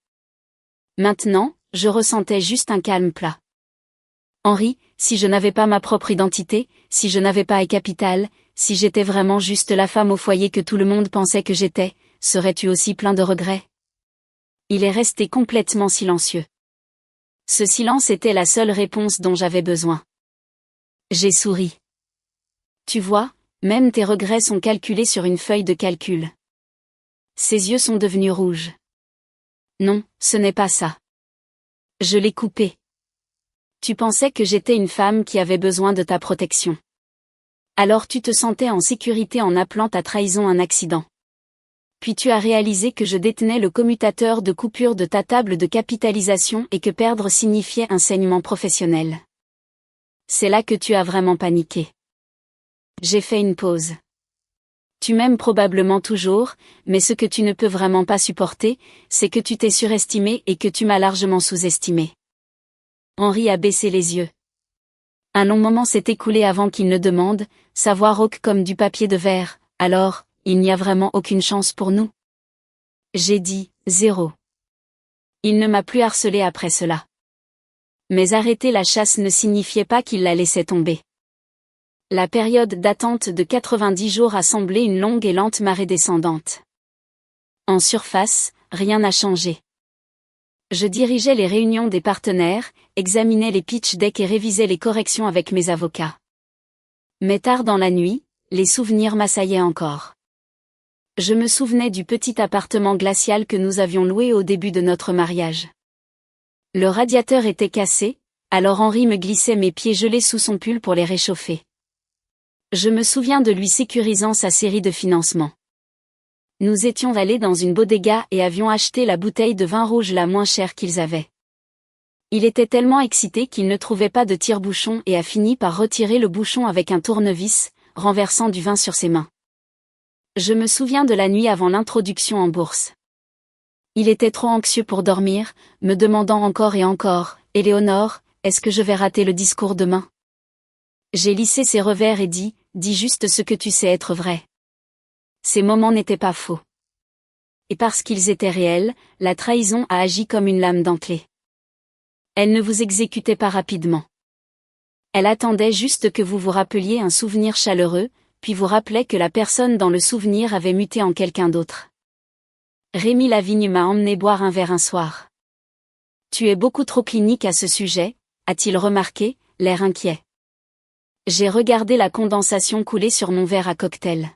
Maintenant, je ressentais juste un calme plat. Henri, si je n'avais pas ma propre identité, si je n'avais pas un capital, si j'étais vraiment juste la femme au foyer que tout le monde pensait que j'étais, serais-tu aussi plein de regrets? Il est resté complètement silencieux. Ce silence était la seule réponse dont j'avais besoin. J'ai souri. Tu vois, même tes regrets sont calculés sur une feuille de calcul. Ses yeux sont devenus rouges. Non, ce n'est pas ça. Je l'ai coupé. Tu pensais que j'étais une femme qui avait besoin de ta protection. Alors tu te sentais en sécurité en appelant ta trahison un accident. Puis tu as réalisé que je détenais le commutateur de coupure de ta table de capitalisation et que perdre signifiait un saignement professionnel. C'est là que tu as vraiment paniqué. J'ai fait une pause. Tu m'aimes probablement toujours, mais ce que tu ne peux vraiment pas supporter, c'est que tu t'es surestimé et que tu m'as largement sous-estimé. Henri a baissé les yeux. Un long moment s'est écoulé avant qu'il ne demande, sa voix rauque comme du papier de verre, alors, il n'y a vraiment aucune chance pour nous? J'ai dit, 0. Il ne m'a plus harcelé après cela. Mais arrêter la chasse ne signifiait pas qu'il la laissait tomber. La période d'attente de 90 jours a semblé une longue et lente marée descendante. En surface, rien n'a changé. Je dirigeais les réunions des partenaires, examinais les pitch decks et révisais les corrections avec mes avocats. Mais tard dans la nuit, les souvenirs m'assaillaient encore. Je me souvenais du petit appartement glacial que nous avions loué au début de notre mariage. Le radiateur était cassé, alors Henri me glissait mes pieds gelés sous son pull pour les réchauffer. Je me souviens de lui sécurisant sa série de financement. Nous étions allés dans une bodega et avions acheté la bouteille de vin rouge la moins chère qu'ils avaient. Il était tellement excité qu'il ne trouvait pas de tire-bouchon et a fini par retirer le bouchon avec un tournevis, renversant du vin sur ses mains. Je me souviens de la nuit avant l'introduction en bourse. Il était trop anxieux pour dormir, me demandant encore et encore, « Éléonore, est-ce que je vais rater le discours demain? J'ai lissé ses revers et dit, dis juste ce que tu sais être vrai. Ces moments n'étaient pas faux. Et parce qu'ils étaient réels, la trahison a agi comme une lame dentelée. Elle ne vous exécutait pas rapidement. Elle attendait juste que vous vous rappeliez un souvenir chaleureux, puis vous rappelait que la personne dans le souvenir avait muté en quelqu'un d'autre. Rémi Lavigne m'a emmené boire un verre un soir. Tu es beaucoup trop clinique à ce sujet, a-t-il remarqué, l'air inquiet. J'ai regardé la condensation couler sur mon verre à cocktail.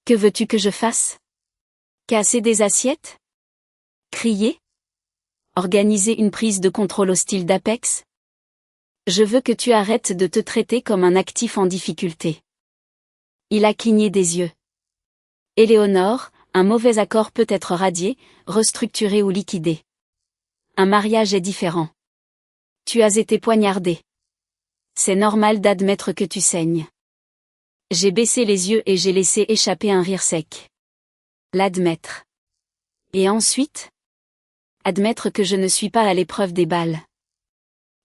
Que veux-tu que je fasse? Casser des assiettes? Crier? Organiser une prise de contrôle hostile d'Apex? Je veux que tu arrêtes de te traiter comme un actif en difficulté. Il a cligné des yeux. Éléonore, un mauvais accord peut être radié, restructuré ou liquidé. Un mariage est différent. Tu as été poignardé. C'est normal d'admettre que tu saignes. J'ai baissé les yeux et j'ai laissé échapper un rire sec. L'admettre. Et ensuite? Admettre que je ne suis pas à l'épreuve des balles.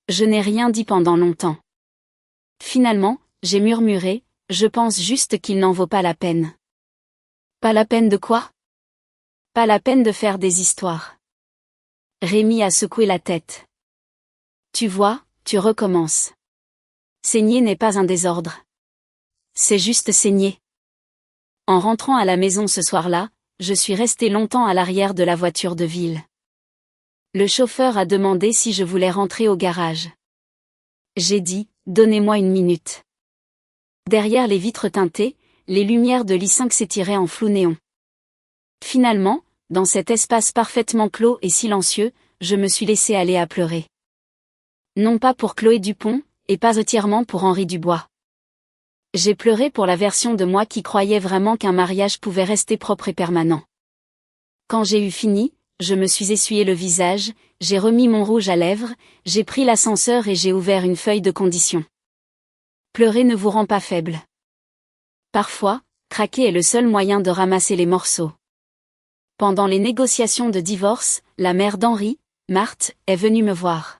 Je n'ai rien dit pendant longtemps. Finalement, j'ai murmuré, je pense juste qu'il n'en vaut pas la peine. Pas la peine de quoi? Pas la peine de faire des histoires. Rémi a secoué la tête. Tu vois, tu recommences. Saigner n'est pas un désordre. C'est juste saigner. En rentrant à la maison ce soir-là, je suis resté longtemps à l'arrière de la voiture de ville. Le chauffeur a demandé si je voulais rentrer au garage. J'ai dit, donnez-moi une minute. Derrière les vitres teintées, les lumières de l'I5 s'étiraient en flou néon. Finalement, dans cet espace parfaitement clos et silencieux, je me suis laissé aller à pleurer. Non pas pour Chloé Dupont, et pas entièrement pour Henri Dubois. J'ai pleuré pour la version de moi qui croyait vraiment qu'un mariage pouvait rester propre et permanent. Quand j'ai eu fini, je me suis essuyé le visage, j'ai remis mon rouge à lèvres, j'ai pris l'ascenseur et j'ai ouvert une feuille de conditions. Pleurer ne vous rend pas faible. Parfois, craquer est le seul moyen de ramasser les morceaux. Pendant les négociations de divorce, la mère d'Henri, Marthe, est venue me voir.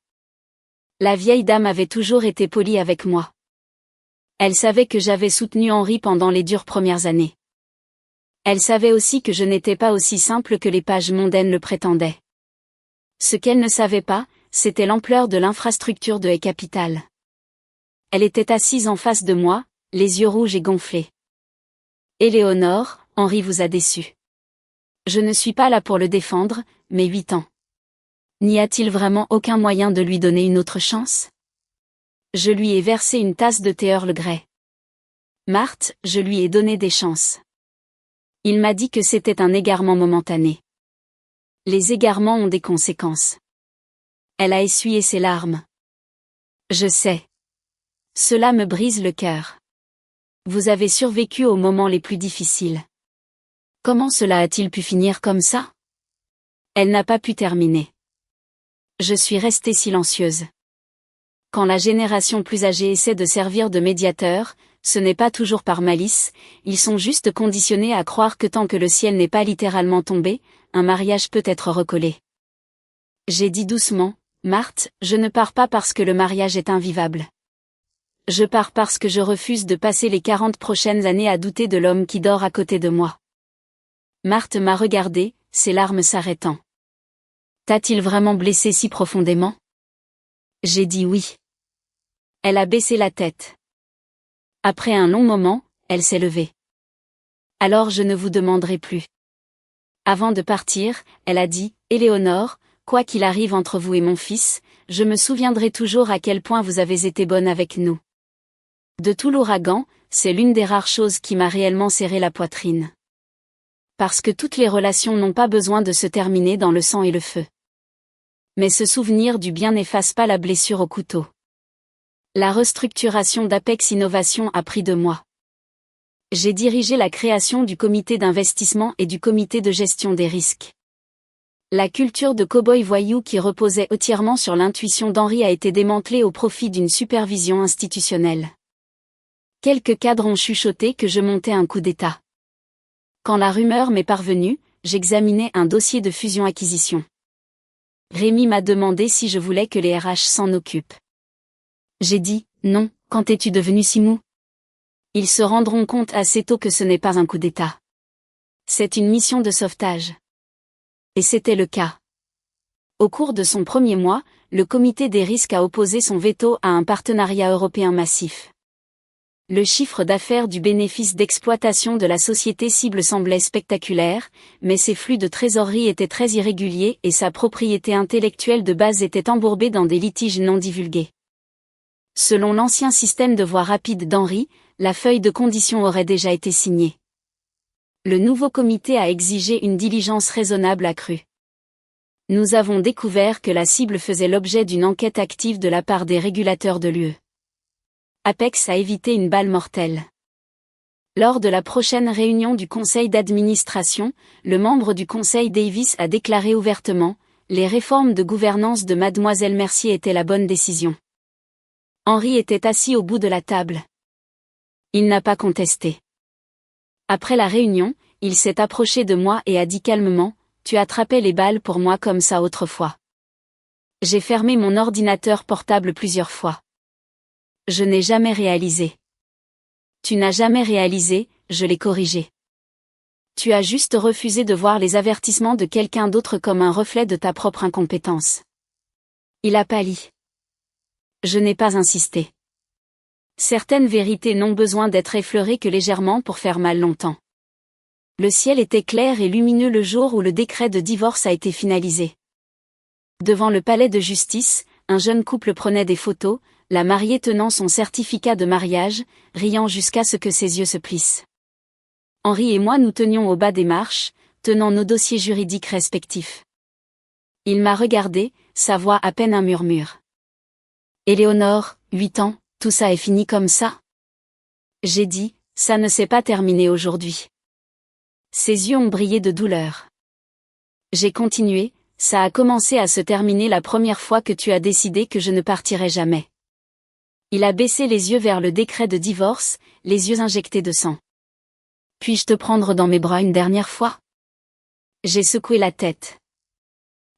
La vieille dame avait toujours été polie avec moi. Elle savait que j'avais soutenu Henri pendant les dures premières années. Elle savait aussi que je n'étais pas aussi simple que les pages mondaines le prétendaient. Ce qu'elle ne savait pas, c'était l'ampleur de l'infrastructure de Hay Capital. Elle était assise en face de moi, les yeux rouges et gonflés. Éléonore, Henri vous a déçu. Je ne suis pas là pour le défendre, mais 8 ans. N'y a-t-il vraiment aucun moyen de lui donner une autre chance? Je lui ai versé une tasse de thé Earl Grey. Marthe, je lui ai donné des chances. Il m'a dit que c'était un égarement momentané. Les égarements ont des conséquences. Elle a essuyé ses larmes. Je sais. Cela me brise le cœur. Vous avez survécu aux moments les plus difficiles. Comment cela a-t-il pu finir comme ça? Elle n'a pas pu terminer. Je suis restée silencieuse. Quand la génération plus âgée essaie de servir de médiateur, ce n'est pas toujours par malice, ils sont juste conditionnés à croire que tant que le ciel n'est pas littéralement tombé, un mariage peut être recollé. J'ai dit doucement, Marthe, je ne pars pas parce que le mariage est invivable. Je pars parce que je refuse de passer les 40 prochaines années à douter de l'homme qui dort à côté de moi. Marthe m'a regardée, ses larmes s'arrêtant. T'a-t-il vraiment blessé si profondément? J'ai dit oui. Elle a baissé la tête. Après un long moment, elle s'est levée. Alors je ne vous demanderai plus. Avant de partir, elle a dit, Éléonore, quoi qu'il arrive entre vous et mon fils, je me souviendrai toujours à quel point vous avez été bonne avec nous. De tout l'ouragan, c'est l'une des rares choses qui m'a réellement serré la poitrine. Parce que toutes les relations n'ont pas besoin de se terminer dans le sang et le feu. Mais ce souvenir du bien n'efface pas la blessure au couteau. La restructuration d'Apex Innovation a pris 2 mois. J'ai dirigé la création du comité d'investissement et du comité de gestion des risques. La culture de cow-boy voyou qui reposait entièrement sur l'intuition d'Henri a été démantelée au profit d'une supervision institutionnelle. Quelques cadres ont chuchoté que je montais un coup d'État. Quand la rumeur m'est parvenue, j'examinais un dossier de fusion-acquisition. Rémi m'a demandé si je voulais que les RH s'en occupent. J'ai dit, non, quand es-tu devenu si mou? Ils se rendront compte assez tôt que ce n'est pas un coup d'État. C'est une mission de sauvetage. Et c'était le cas. Au cours de son premier mois, le comité des risques a opposé son veto à un partenariat européen massif. Le chiffre d'affaires du bénéfice d'exploitation de la société cible semblait spectaculaire, mais ses flux de trésorerie étaient très irréguliers et sa propriété intellectuelle de base était embourbée dans des litiges non divulgués. Selon l'ancien système de voie rapide d'Henri, la feuille de conditions aurait déjà été signée. Le nouveau comité a exigé une diligence raisonnable accrue. Nous avons découvert que la cible faisait l'objet d'une enquête active de la part des régulateurs de l'UE. Apex a évité une balle mortelle. Lors de la prochaine réunion du conseil d'administration, le membre du conseil Davis a déclaré ouvertement, les réformes de gouvernance de Mademoiselle Mercier étaient la bonne décision. Henri était assis au bout de la table. Il n'a pas contesté. Après la réunion, il s'est approché de moi et a dit calmement, tu attrapais les balles pour moi comme ça autrefois. J'ai fermé mon ordinateur portable plusieurs fois. Je n'ai jamais réalisé. Tu n'as jamais réalisé, je l'ai corrigé. Tu as juste refusé de voir les avertissements de quelqu'un d'autre comme un reflet de ta propre incompétence. Il a pâli. Je n'ai pas insisté. Certaines vérités n'ont besoin d'être effleurées que légèrement pour faire mal longtemps. Le ciel était clair et lumineux le jour où le décret de divorce a été finalisé. Devant le palais de justice, un jeune couple prenait des photos, la mariée tenant son certificat de mariage, riant jusqu'à ce que ses yeux se plissent. Henri et moi nous tenions au bas des marches, tenant nos dossiers juridiques respectifs. Il m'a regardé, sa voix à peine un murmure. Éléonore, 8 ans, tout ça est fini comme ça? J'ai dit, ça ne s'est pas terminé aujourd'hui. Ses yeux ont brillé de douleur. J'ai continué, ça a commencé à se terminer la première fois que tu as décidé que je ne partirai jamais. Il a baissé les yeux vers le décret de divorce, les yeux injectés de sang. Puis-je te prendre dans mes bras une dernière fois? J'ai secoué la tête.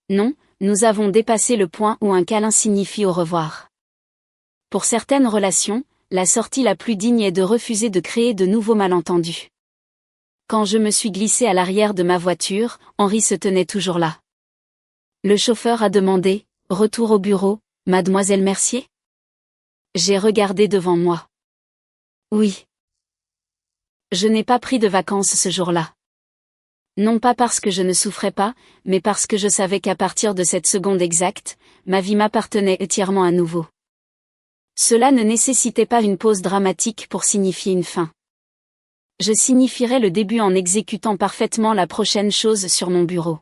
Non, nous avons dépassé le point où un câlin signifie au revoir. Pour certaines relations, la sortie la plus digne est de refuser de créer de nouveaux malentendus. Quand je me suis glissée à l'arrière de ma voiture, Henri se tenait toujours là. Le chauffeur a demandé, retour au bureau, Mademoiselle Mercier? J'ai regardé devant moi. Oui. Je n'ai pas pris de vacances ce jour-là. Non pas parce que je ne souffrais pas, mais parce que je savais qu'à partir de cette seconde exacte, ma vie m'appartenait entièrement à nouveau. Cela ne nécessitait pas une pause dramatique pour signifier une fin. Je signifierais le début en exécutant parfaitement la prochaine chose sur mon bureau.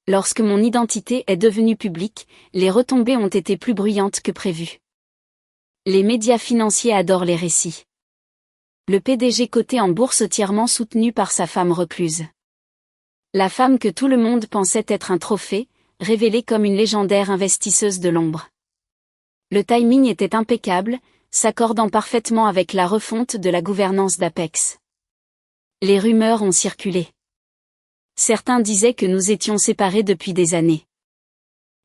Lorsque mon identité est devenue publique, les retombées ont été plus bruyantes que prévu. Les médias financiers adorent les récits. Le PDG coté en bourse entièrement soutenu par sa femme recluse. La femme que tout le monde pensait être un trophée, révélée comme une légendaire investisseuse de l'ombre. Le timing était impeccable, s'accordant parfaitement avec la refonte de la gouvernance d'Apex. Les rumeurs ont circulé. Certains disaient que nous étions séparés depuis des années.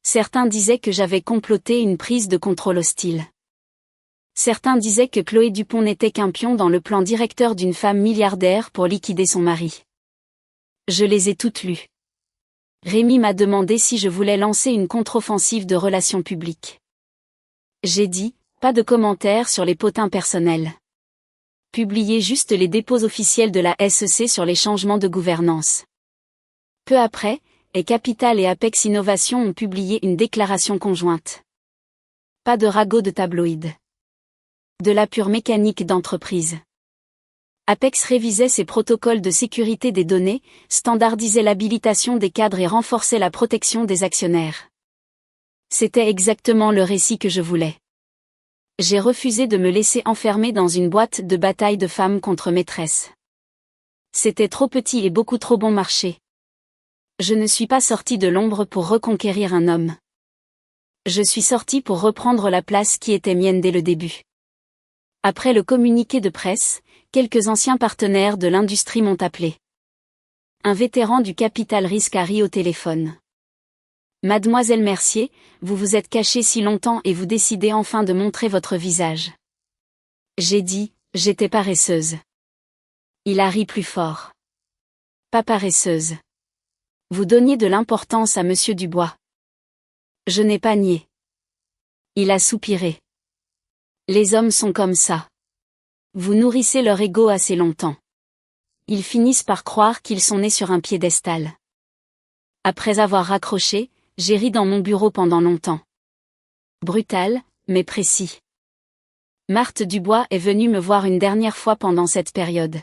Certains disaient que j'avais comploté une prise de contrôle hostile. Certains disaient que Chloé Dupont n'était qu'un pion dans le plan directeur d'une femme milliardaire pour liquider son mari. Je les ai toutes lues. Rémi m'a demandé si je voulais lancer une contre-offensive de relations publiques. J'ai dit, pas de commentaires sur les potins personnels. Publiez juste les dépôts officiels de la SEC sur les changements de gouvernance. Peu après, Capital et Apex Innovation ont publié une déclaration conjointe. Pas de ragot de tabloïd. De la pure mécanique d'entreprise. Apex révisait ses protocoles de sécurité des données, standardisait l'habilitation des cadres et renforçait la protection des actionnaires. C'était exactement le récit que je voulais. J'ai refusé de me laisser enfermer dans une boîte de bataille de femmes contre maîtresses. C'était trop petit et beaucoup trop bon marché. Je ne suis pas sortie de l'ombre pour reconquérir un homme. Je suis sortie pour reprendre la place qui était mienne dès le début. Après le communiqué de presse, quelques anciens partenaires de l'industrie m'ont appelé. Un vétéran du capital risque a ri au téléphone. Mademoiselle Mercier, vous vous êtes cachée si longtemps et vous décidez enfin de montrer votre visage. J'ai dit, j'étais paresseuse. Il a ri plus fort. Pas paresseuse. Vous donniez de l'importance à Monsieur Dubois. Je n'ai pas nié. Il a soupiré. Les hommes sont comme ça. Vous nourrissez leur ego assez longtemps. Ils finissent par croire qu'ils sont nés sur un piédestal. Après avoir raccroché, j'ai ri dans mon bureau pendant longtemps. Brutal, mais précis. Marthe Dubois est venue me voir une dernière fois pendant cette période.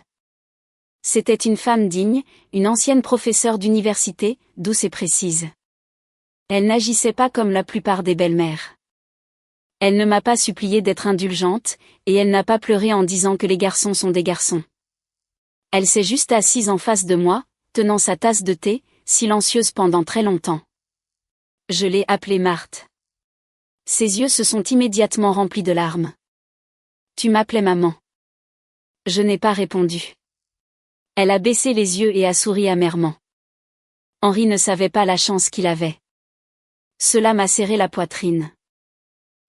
C'était une femme digne, une ancienne professeure d'université, douce et précise. Elle n'agissait pas comme la plupart des belles-mères. Elle ne m'a pas supplié d'être indulgente, et elle n'a pas pleuré en disant que les garçons sont des garçons. Elle s'est juste assise en face de moi, tenant sa tasse de thé, silencieuse pendant très longtemps. Je l'ai appelée Marthe. Ses yeux se sont immédiatement remplis de larmes. Tu m'appelais maman. Je n'ai pas répondu. Elle a baissé les yeux et a souri amèrement. Henri ne savait pas la chance qu'il avait. Cela m'a serré la poitrine.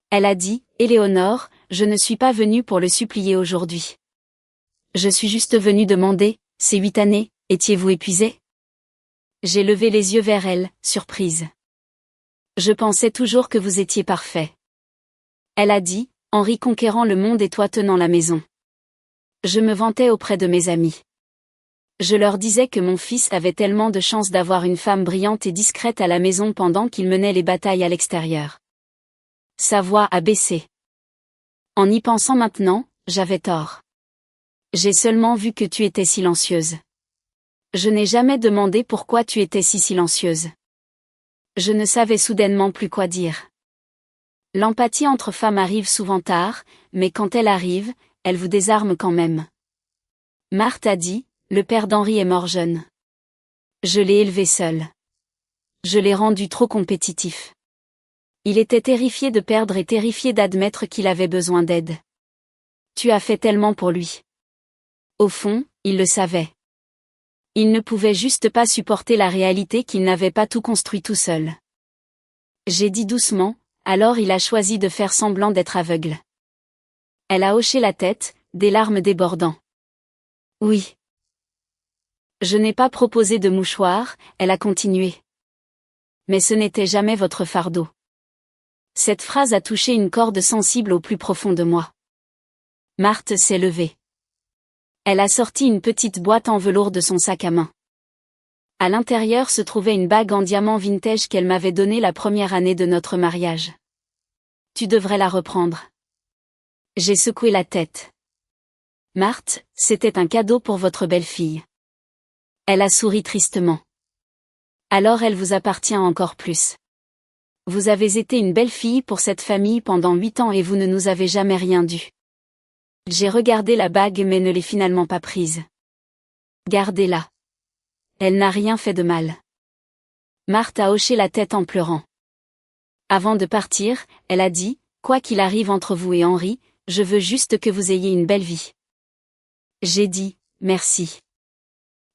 Elle a dit, Éléonore, je ne suis pas venue pour le supplier aujourd'hui. Je suis juste venue demander, ces 8 années, étiez-vous épuisée? J'ai levé les yeux vers elle, surprise. Je pensais toujours que vous étiez parfait. Elle a dit, Henri conquérant le monde et toi tenant la maison. Je me vantais auprès de mes amis. Je leur disais que mon fils avait tellement de chance d'avoir une femme brillante et discrète à la maison pendant qu'il menait les batailles à l'extérieur. Sa voix a baissé. En y pensant maintenant, j'avais tort. J'ai seulement vu que tu étais silencieuse. Je n'ai jamais demandé pourquoi tu étais si silencieuse. Je ne savais soudainement plus quoi dire. L'empathie entre femmes arrive souvent tard, mais quand elle arrive, elle vous désarme quand même. Marthe a dit, le père d'Henri est mort jeune. Je l'ai élevé seul. Je l'ai rendu trop compétitif. Il était terrifié de perdre et terrifié d'admettre qu'il avait besoin d'aide. Tu as fait tellement pour lui. Au fond, il le savait. Il ne pouvait juste pas supporter la réalité qu'il n'avait pas tout construit tout seul. J'ai dit doucement, alors il a choisi de faire semblant d'être aveugle. Elle a hoché la tête, des larmes débordant. Oui. Je n'ai pas proposé de mouchoir, elle a continué. Mais ce n'était jamais votre fardeau. Cette phrase a touché une corde sensible au plus profond de moi. Marthe s'est levée. Elle a sorti une petite boîte en velours de son sac à main. À l'intérieur se trouvait une bague en diamant vintage qu'elle m'avait donnée la première année de notre mariage. Tu devrais la reprendre. J'ai secoué la tête. Marthe, c'était un cadeau pour votre belle-fille. Elle a souri tristement. Alors elle vous appartient encore plus. Vous avez été une belle-fille pour cette famille pendant 8 ans et vous ne nous avez jamais rien dû. J'ai regardé la bague mais ne l'ai finalement pas prise. Gardez-la. Elle n'a rien fait de mal. Marthe a hoché la tête en pleurant. Avant de partir, elle a dit, quoi qu'il arrive entre vous et Henri, je veux juste que vous ayez une belle vie. J'ai dit, merci.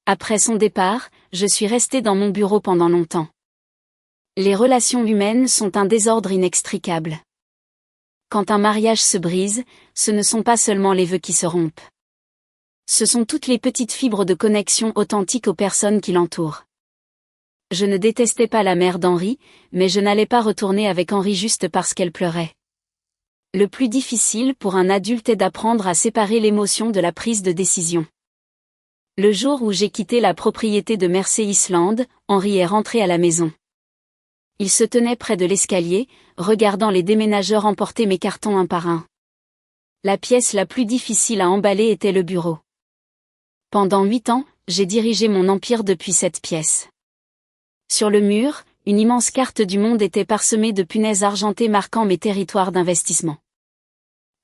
Après son départ, je suis restée dans mon bureau pendant longtemps. Les relations humaines sont un désordre inextricable. Quand un mariage se brise, ce ne sont pas seulement les vœux qui se rompent. Ce sont toutes les petites fibres de connexion authentiques aux personnes qui l'entourent. Je ne détestais pas la mère d'Henri, mais je n'allais pas retourner avec Henri juste parce qu'elle pleurait. Le plus difficile pour un adulte est d'apprendre à séparer l'émotion de la prise de décision. Le jour où j'ai quitté la propriété de Mersey Island, Henri est rentré à la maison. Il se tenait près de l'escalier, regardant les déménageurs emporter mes cartons un par un. La pièce la plus difficile à emballer était le bureau. Pendant 8 ans, j'ai dirigé mon empire depuis cette pièce. Sur le mur, une immense carte du monde était parsemée de punaises argentées marquant mes territoires d'investissement.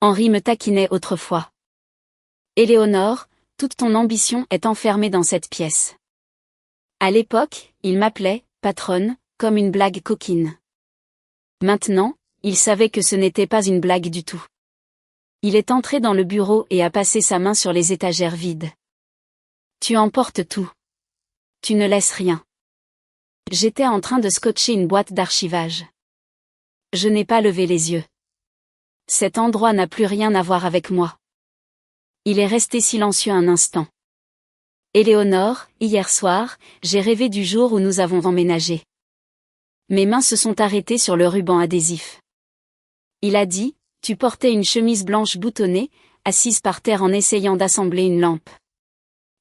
Henri me taquinait autrefois. Éléonore, toute ton ambition est enfermée dans cette pièce. À l'époque, il m'appelait « patronne », comme une blague coquine. Maintenant, il savait que ce n'était pas une blague du tout. Il est entré dans le bureau et a passé sa main sur les étagères vides. Tu emportes tout. Tu ne laisses rien. J'étais en train de scotcher une boîte d'archivage. Je n'ai pas levé les yeux. Cet endroit n'a plus rien à voir avec moi. Il est resté silencieux un instant. Éléonore, hier soir, j'ai rêvé du jour où nous avons emménagé. Mes mains se sont arrêtées sur le ruban adhésif. Il a dit, tu portais une chemise blanche boutonnée, assise par terre en essayant d'assembler une lampe.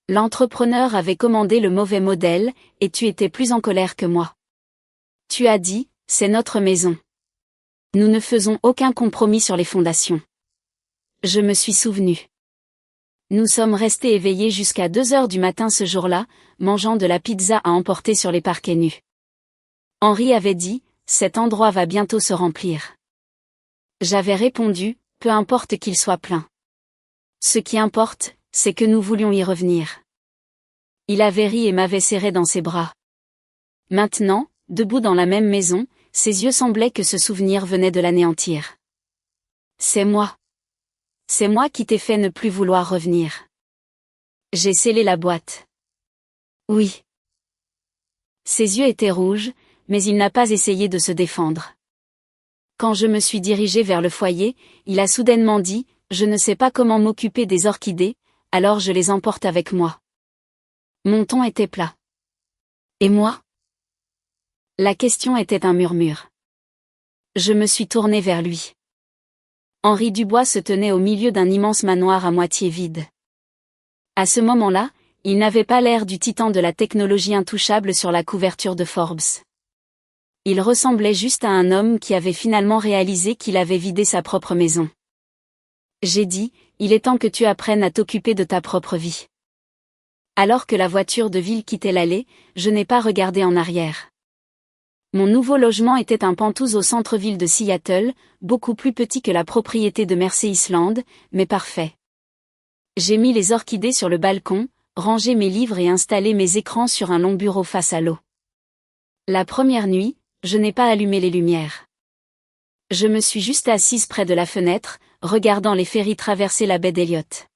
L'entrepreneur avait commandé le mauvais modèle, et tu étais plus en colère que moi. Tu as dit, c'est notre maison. Nous ne faisons aucun compromis sur les fondations. Je me suis souvenu. Nous sommes restés éveillés jusqu'à 2 heures du matin ce jour-là, mangeant de la pizza à emporter sur les parquets nus. Henri avait dit, cet endroit va bientôt se remplir. J'avais répondu, peu importe qu'il soit plein. Ce qui importe, c'est que nous voulions y revenir. Il avait ri et m'avait serré dans ses bras. Maintenant, debout dans la même maison, ses yeux semblaient que ce souvenir venait de l'anéantir. C'est moi. C'est moi qui t'ai fait ne plus vouloir revenir. J'ai scellé la boîte. Oui. Ses yeux étaient rouges, mais il n'a pas essayé de se défendre. Quand je me suis dirigée vers le foyer, il a soudainement dit, je ne sais pas comment m'occuper des orchidées, alors je les emporte avec moi. Mon ton était plat. Et moi? La question était un murmure. Je me suis tournée vers lui. Henri Dubois se tenait au milieu d'un immense manoir à moitié vide. À ce moment-là, il n'avait pas l'air du titan de la technologie intouchable sur la couverture de Forbes. Il ressemblait juste à un homme qui avait finalement réalisé qu'il avait vidé sa propre maison. J'ai dit, il est temps que tu apprennes à t'occuper de ta propre vie. Alors que la voiture de ville quittait l'allée, je n'ai pas regardé en arrière. Mon nouveau logement était un penthouse au centre-ville de Seattle, beaucoup plus petit que la propriété de Mersey Island, mais parfait. J'ai mis les orchidées sur le balcon, rangé mes livres et installé mes écrans sur un long bureau face à l'eau. La première nuit, je n'ai pas allumé les lumières. Je me suis juste assise près de la fenêtre, regardant les ferries traverser la baie d'Elliott.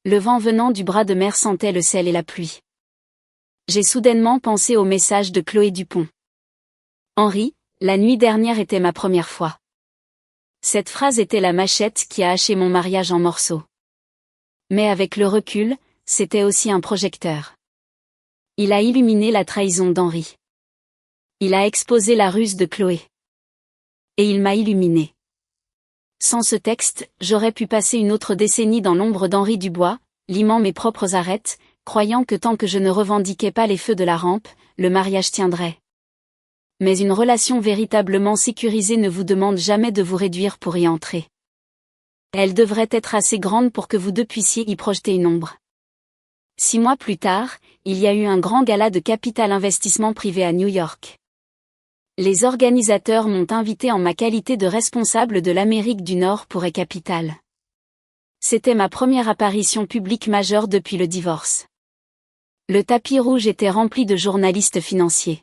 Le vent venant du bras de mer sentait le sel et la pluie. J'ai soudainement pensé au message de Chloé Dupont. Henri, la nuit dernière était ma première fois. Cette phrase était la machette qui a haché mon mariage en morceaux. Mais avec le recul, c'était aussi un projecteur. Il a illuminé la trahison d'Henri. Il a exposé la ruse de Chloé. Et il m'a illuminé. Sans ce texte, j'aurais pu passer une autre décennie dans l'ombre d'Henri Dubois, limant mes propres arêtes, croyant que tant que je ne revendiquais pas les feux de la rampe, le mariage tiendrait. Mais une relation véritablement sécurisée ne vous demande jamais de vous réduire pour y entrer. Elle devrait être assez grande pour que vous deux puissiez y projeter une ombre. 6 mois plus tard, il y a eu un grand gala de capital investissement privé à New York. Les organisateurs m'ont invité en ma qualité de responsable de l'Amérique du Nord pour eCapital. C'était ma première apparition publique majeure depuis le divorce. Le tapis rouge était rempli de journalistes financiers.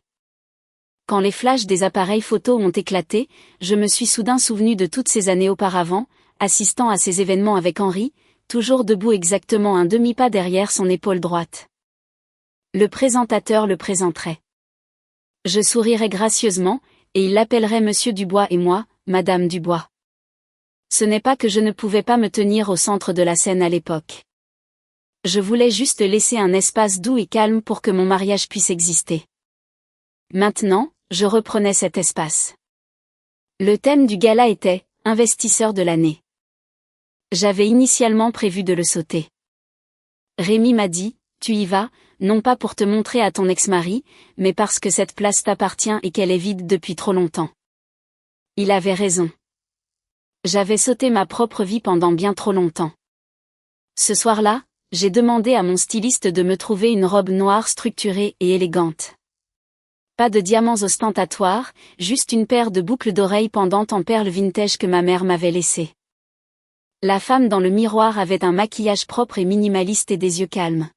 Quand les flashs des appareils photo ont éclaté, je me suis soudain souvenu de toutes ces années auparavant, assistant à ces événements avec Henri, toujours debout exactement un demi-pas derrière son épaule droite. Le présentateur le présenterait. Je sourirais gracieusement, et il l'appellerait Monsieur Dubois et moi, Madame Dubois. Ce n'est pas que je ne pouvais pas me tenir au centre de la scène à l'époque. Je voulais juste laisser un espace doux et calme pour que mon mariage puisse exister. Maintenant, je reprenais cet espace. Le thème du gala était « Investisseur de l'année ». J'avais initialement prévu de le sauter. Rémi m'a dit « Tu y vas, non pas pour te montrer à ton ex-mari, mais parce que cette place t'appartient et qu'elle est vide depuis trop longtemps. » Il avait raison. J'avais sauté ma propre vie pendant bien trop longtemps. Ce soir-là, j'ai demandé à mon styliste de me trouver une robe noire structurée et élégante. Pas de diamants ostentatoires, juste une paire de boucles d'oreilles pendantes en perles vintage que ma mère m'avait laissées. La femme dans le miroir avait un maquillage propre et minimaliste et des yeux calmes.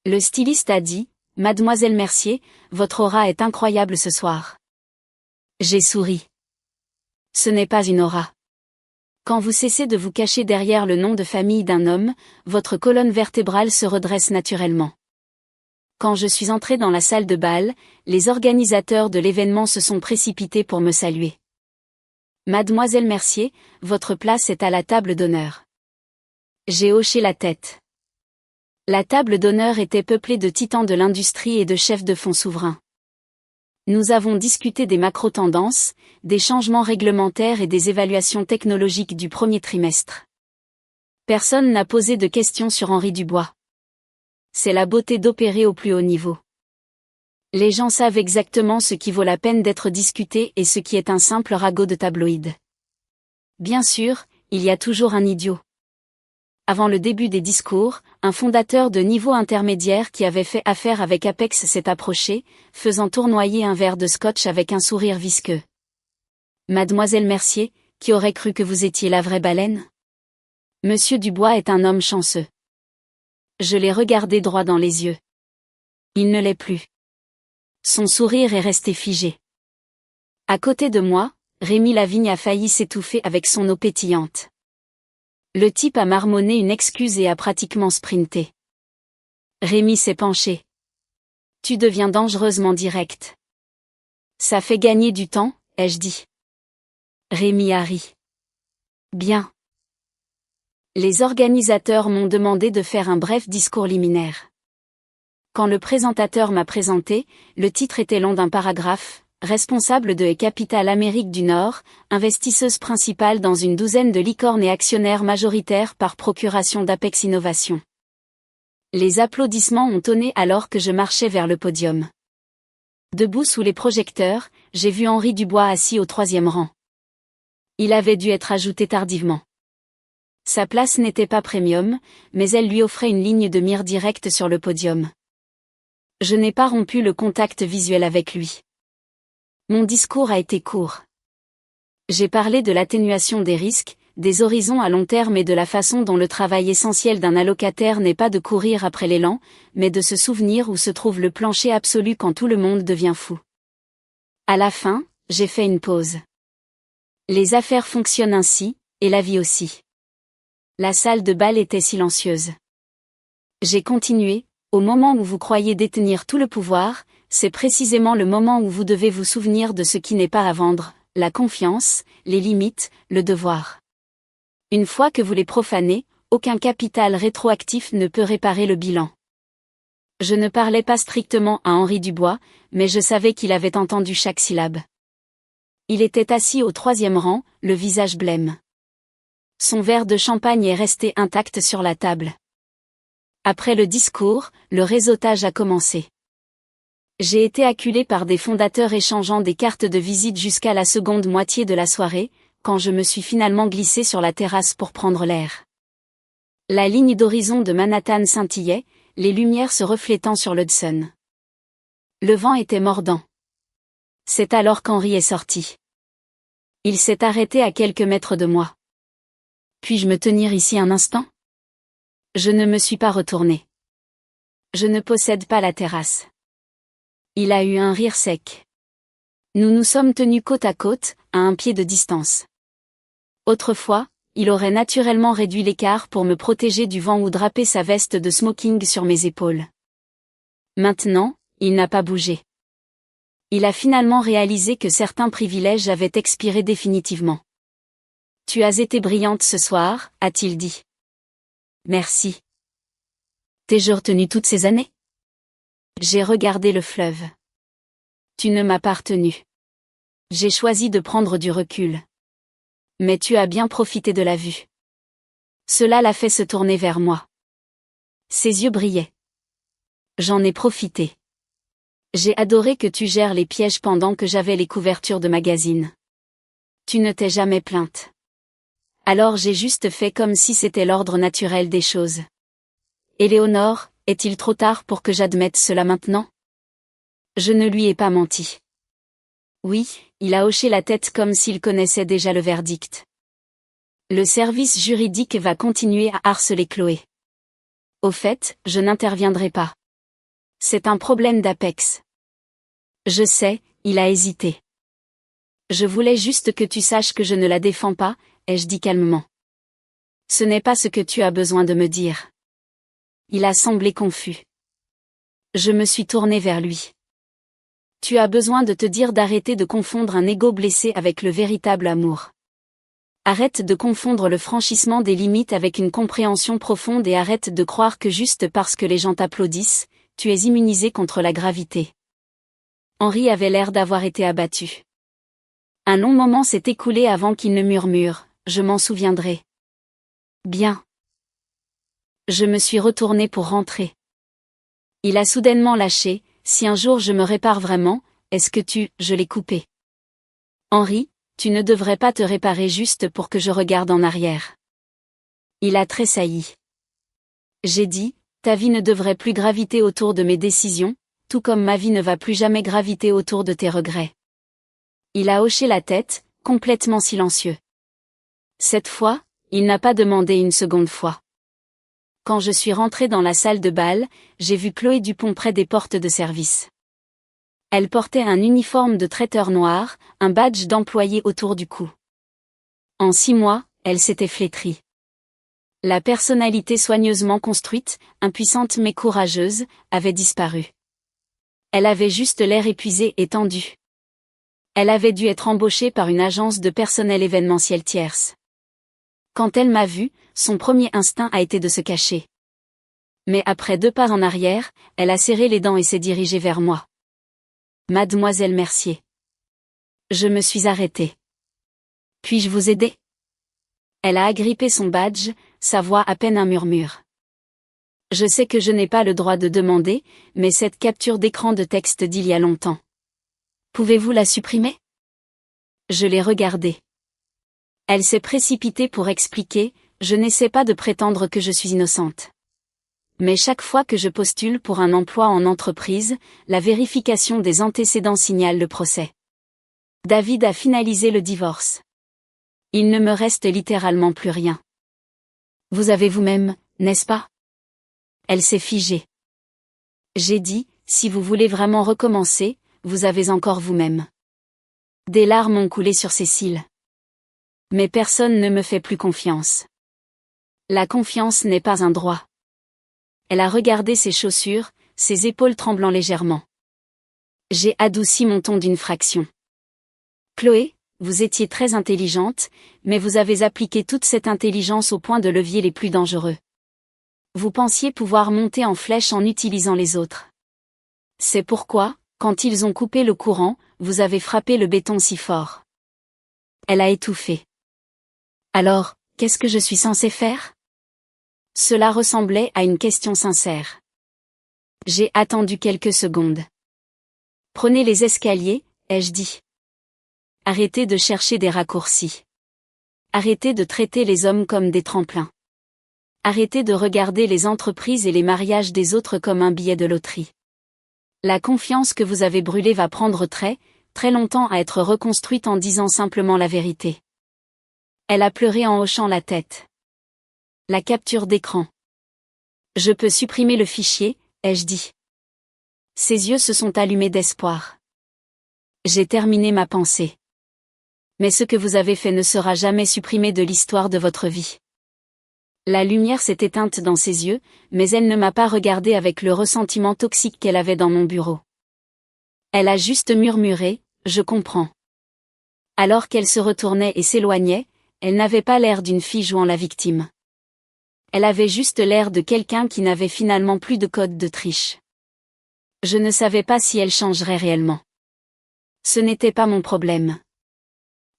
Le styliste a dit, « Mademoiselle Mercier, votre aura est incroyable ce soir. » J'ai souri. Ce n'est pas une aura. Quand vous cessez de vous cacher derrière le nom de famille d'un homme, votre colonne vertébrale se redresse naturellement. Quand je suis entrée dans la salle de bal, les organisateurs de l'événement se sont précipités pour me saluer. Mademoiselle Mercier, votre place est à la table d'honneur. J'ai hoché la tête. La table d'honneur était peuplée de titans de l'industrie et de chefs de fonds souverains. Nous avons discuté des macro-tendances, des changements réglementaires et des évaluations technologiques du premier trimestre. Personne n'a posé de questions sur Henri Dubois. C'est la beauté d'opérer au plus haut niveau. Les gens savent exactement ce qui vaut la peine d'être discuté et ce qui est un simple ragot de tabloïd. Bien sûr, il y a toujours un idiot. Avant le début des discours, un fondateur de niveau intermédiaire qui avait fait affaire avec Apex s'est approché, faisant tournoyer un verre de scotch avec un sourire visqueux. Mademoiselle Mercier, qui aurait cru que vous étiez la vraie baleine? Monsieur Dubois est un homme chanceux. Je l'ai regardé droit dans les yeux. Il ne l'est plus. Son sourire est resté figé. À côté de moi, Rémi Lavigne a failli s'étouffer avec son eau pétillante. Le type a marmonné une excuse et a pratiquement sprinté. Rémi s'est penché. Tu deviens dangereusement direct. Ça fait gagner du temps, ai-je dit. Rémi a ri. Bien. Les organisateurs m'ont demandé de faire un bref discours liminaire. Quand le présentateur m'a présenté, le titre était long d'un paragraphe. Responsable de Capital Amérique du Nord, investisseuse principale dans une douzaine de licornes et actionnaire majoritaire par procuration d'Apex Innovation. Les applaudissements ont tonné alors que je marchais vers le podium. Debout sous les projecteurs, j'ai vu Henri Dubois assis au 3e rang. Il avait dû être ajouté tardivement. Sa place n'était pas premium, mais elle lui offrait une ligne de mire directe sur le podium. Je n'ai pas rompu le contact visuel avec lui. Mon discours a été court. J'ai parlé de l'atténuation des risques, des horizons à long terme et de la façon dont le travail essentiel d'un allocataire n'est pas de courir après l'élan, mais de se souvenir où se trouve le plancher absolu quand tout le monde devient fou. À la fin, j'ai fait une pause. Les affaires fonctionnent ainsi, et la vie aussi. La salle de bal était silencieuse. J'ai continué, au moment où vous croyez détenir tout le pouvoir, c'est précisément le moment où vous devez vous souvenir de ce qui n'est pas à vendre, la confiance, les limites, le devoir. Une fois que vous les profanez, aucun capital rétroactif ne peut réparer le bilan. Je ne parlais pas strictement à Henri Dubois, mais je savais qu'il avait entendu chaque syllabe. Il était assis au 3e rang, le visage blême. Son verre de champagne est resté intact sur la table. Après le discours, le réseautage a commencé. J'ai été acculé par des fondateurs échangeant des cartes de visite jusqu'à la seconde moitié de la soirée, quand je me suis finalement glissé sur la terrasse pour prendre l'air. La ligne d'horizon de Manhattan scintillait, les lumières se reflétant sur l'Hudson. Le vent était mordant. C'est alors qu'Henri est sorti. Il s'est arrêté à quelques mètres de moi. Puis-je me tenir ici un instant? Je ne me suis pas retourné. Je ne possède pas la terrasse. Il a eu un rire sec. Nous nous sommes tenus côte à côte, à un pied de distance. Autrefois, il aurait naturellement réduit l'écart pour me protéger du vent ou draper sa veste de smoking sur mes épaules. Maintenant, il n'a pas bougé. Il a finalement réalisé que certains privilèges avaient expiré définitivement. Tu as été brillante ce soir, a-t-il dit. Merci. T'ai-je retenu toutes ces années? J'ai regardé le fleuve. Tu ne m'as pas retenu. J'ai choisi de prendre du recul. Mais tu as bien profité de la vue. Cela l'a fait se tourner vers moi. Ses yeux brillaient. J'en ai profité. J'ai adoré que tu gères les pièges pendant que j'avais les couvertures de magazines. Tu ne t'es jamais plainte. Alors j'ai juste fait comme si c'était l'ordre naturel des choses. Éléonore, est-il trop tard pour que j'admette cela maintenant? Je ne lui ai pas menti. Oui, il a hoché la tête comme s'il connaissait déjà le verdict. Le service juridique va continuer à harceler Chloé. Au fait, je n'interviendrai pas. C'est un problème d'Apex. Je sais, il a hésité. Je voulais juste que tu saches que je ne la défends pas, ai-je dit calmement. Ce n'est pas ce que tu as besoin de me dire. Il a semblé confus. Je me suis tournée vers lui. Tu as besoin de te dire d'arrêter de confondre un ego blessé avec le véritable amour. Arrête de confondre le franchissement des limites avec une compréhension profonde et arrête de croire que juste parce que les gens t'applaudissent, tu es immunisé contre la gravité. Henri avait l'air d'avoir été abattu. Un long moment s'est écoulé avant qu'il ne murmure, « Je m'en souviendrai. » Bien. Je me suis retournée pour rentrer. Il a soudainement lâché, « Si un jour je me répare vraiment, est-ce que je l'ai coupé. » Henri, tu ne devrais pas te réparer juste pour que je regarde en arrière. Il a tressailli. J'ai dit, ta vie ne devrait plus graviter autour de mes décisions, tout comme ma vie ne va plus jamais graviter autour de tes regrets. Il a hoché la tête, complètement silencieux. Cette fois, il n'a pas demandé une seconde fois. Quand je suis rentrée dans la salle de bal, j'ai vu Chloé Dupont près des portes de service. Elle portait un uniforme de traiteur noir, un badge d'employé autour du cou. En 6 mois, elle s'était flétrie. La personnalité soigneusement construite, impuissante mais courageuse, avait disparu. Elle avait juste l'air épuisée et tendue. Elle avait dû être embauchée par une agence de personnel événementiel tierce. Quand elle m'a vue, son premier instinct a été de se cacher. Mais après 2 pas en arrière, elle a serré les dents et s'est dirigée vers moi. Mademoiselle Mercier. Je me suis arrêtée. Puis-je vous aider? Elle a agrippé son badge, sa voix à peine un murmure. Je sais que je n'ai pas le droit de demander, mais cette capture d'écran de texte d'il y a longtemps. Pouvez-vous la supprimer? Je l'ai regardée. Elle s'est précipitée pour expliquer, je n'essaie pas de prétendre que je suis innocente. Mais chaque fois que je postule pour un emploi en entreprise, la vérification des antécédents signale le procès. David a finalisé le divorce. Il ne me reste littéralement plus rien. Vous avez vous-même, n'est-ce pas? Elle s'est figée. J'ai dit, si vous voulez vraiment recommencer, vous avez encore vous-même. Des larmes ont coulé sur ses cils. Mais personne ne me fait plus confiance. La confiance n'est pas un droit. Elle a regardé ses chaussures, ses épaules tremblant légèrement. J'ai adouci mon ton d'une fraction. Chloé, vous étiez très intelligente, mais vous avez appliqué toute cette intelligence aux points de levier les plus dangereux. Vous pensiez pouvoir monter en flèche en utilisant les autres. C'est pourquoi, quand ils ont coupé le courant, vous avez frappé le béton si fort. Elle a étouffé. Alors, qu'est-ce que je suis censée faire? Cela ressemblait à une question sincère. J'ai attendu quelques secondes. Prenez les escaliers, ai-je dit. Arrêtez de chercher des raccourcis. Arrêtez de traiter les hommes comme des tremplins. Arrêtez de regarder les entreprises et les mariages des autres comme un billet de loterie. La confiance que vous avez brûlée va prendre très longtemps à être reconstruite en disant simplement la vérité. Elle a pleuré en hochant la tête. La capture d'écran. Je peux supprimer le fichier, ai-je dit. Ses yeux se sont allumés d'espoir. J'ai terminé ma pensée. Mais ce que vous avez fait ne sera jamais supprimé de l'histoire de votre vie. La lumière s'est éteinte dans ses yeux, mais elle ne m'a pas regardé avec le ressentiment toxique qu'elle avait dans mon bureau. Elle a juste murmuré, je comprends. Alors qu'elle se retournait et s'éloignait, elle n'avait pas l'air d'une fille jouant la victime. Elle avait juste l'air de quelqu'un qui n'avait finalement plus de code de triche. Je ne savais pas si elle changerait réellement. Ce n'était pas mon problème.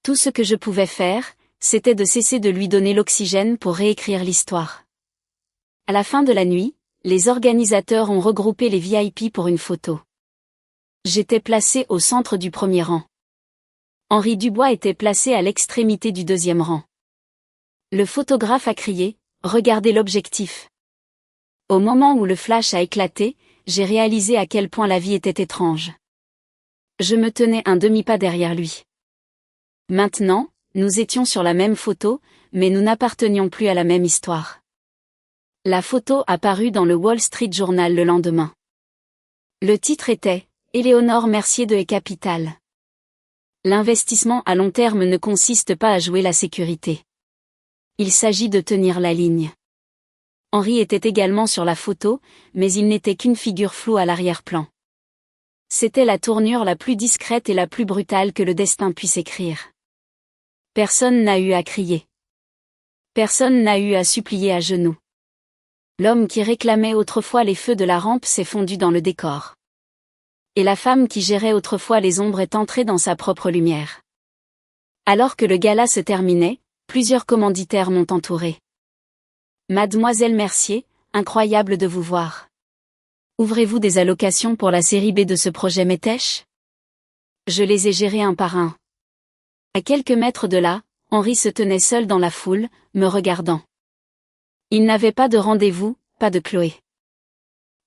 Tout ce que je pouvais faire, c'était de cesser de lui donner l'oxygène pour réécrire l'histoire. À la fin de la nuit, les organisateurs ont regroupé les VIP pour une photo. J'étais placé au centre du premier rang. Henri Dubois était placé à l'extrémité du deuxième rang. Le photographe a crié, « Regardez l'objectif !» Au moment où le flash a éclaté, j'ai réalisé à quel point la vie était étrange. Je me tenais un demi-pas derrière lui. Maintenant, nous étions sur la même photo, mais nous n'appartenions plus à la même histoire. La photo apparut dans le Wall Street Journal le lendemain. Le titre était « Éléonore Mercier de Capital ». L'investissement à long terme ne consiste pas à jouer la sécurité. Il s'agit de tenir la ligne. Henri était également sur la photo, mais il n'était qu'une figure floue à l'arrière-plan. C'était la tournure la plus discrète et la plus brutale que le destin puisse écrire. Personne n'a eu à crier. Personne n'a eu à supplier à genoux. L'homme qui réclamait autrefois les feux de la rampe s'est fondu dans le décor. Et la femme qui gérait autrefois les ombres est entrée dans sa propre lumière. Alors que le gala se terminait, plusieurs commanditaires m'ont entouré. Mademoiselle Mercier, incroyable de vous voir. Ouvrez-vous des allocations pour la série B de ce projet Métèche? Je les ai gérés un par un. À quelques mètres de là, Henri se tenait seul dans la foule, me regardant. Il n'avait pas de rendez-vous, pas de Chloé.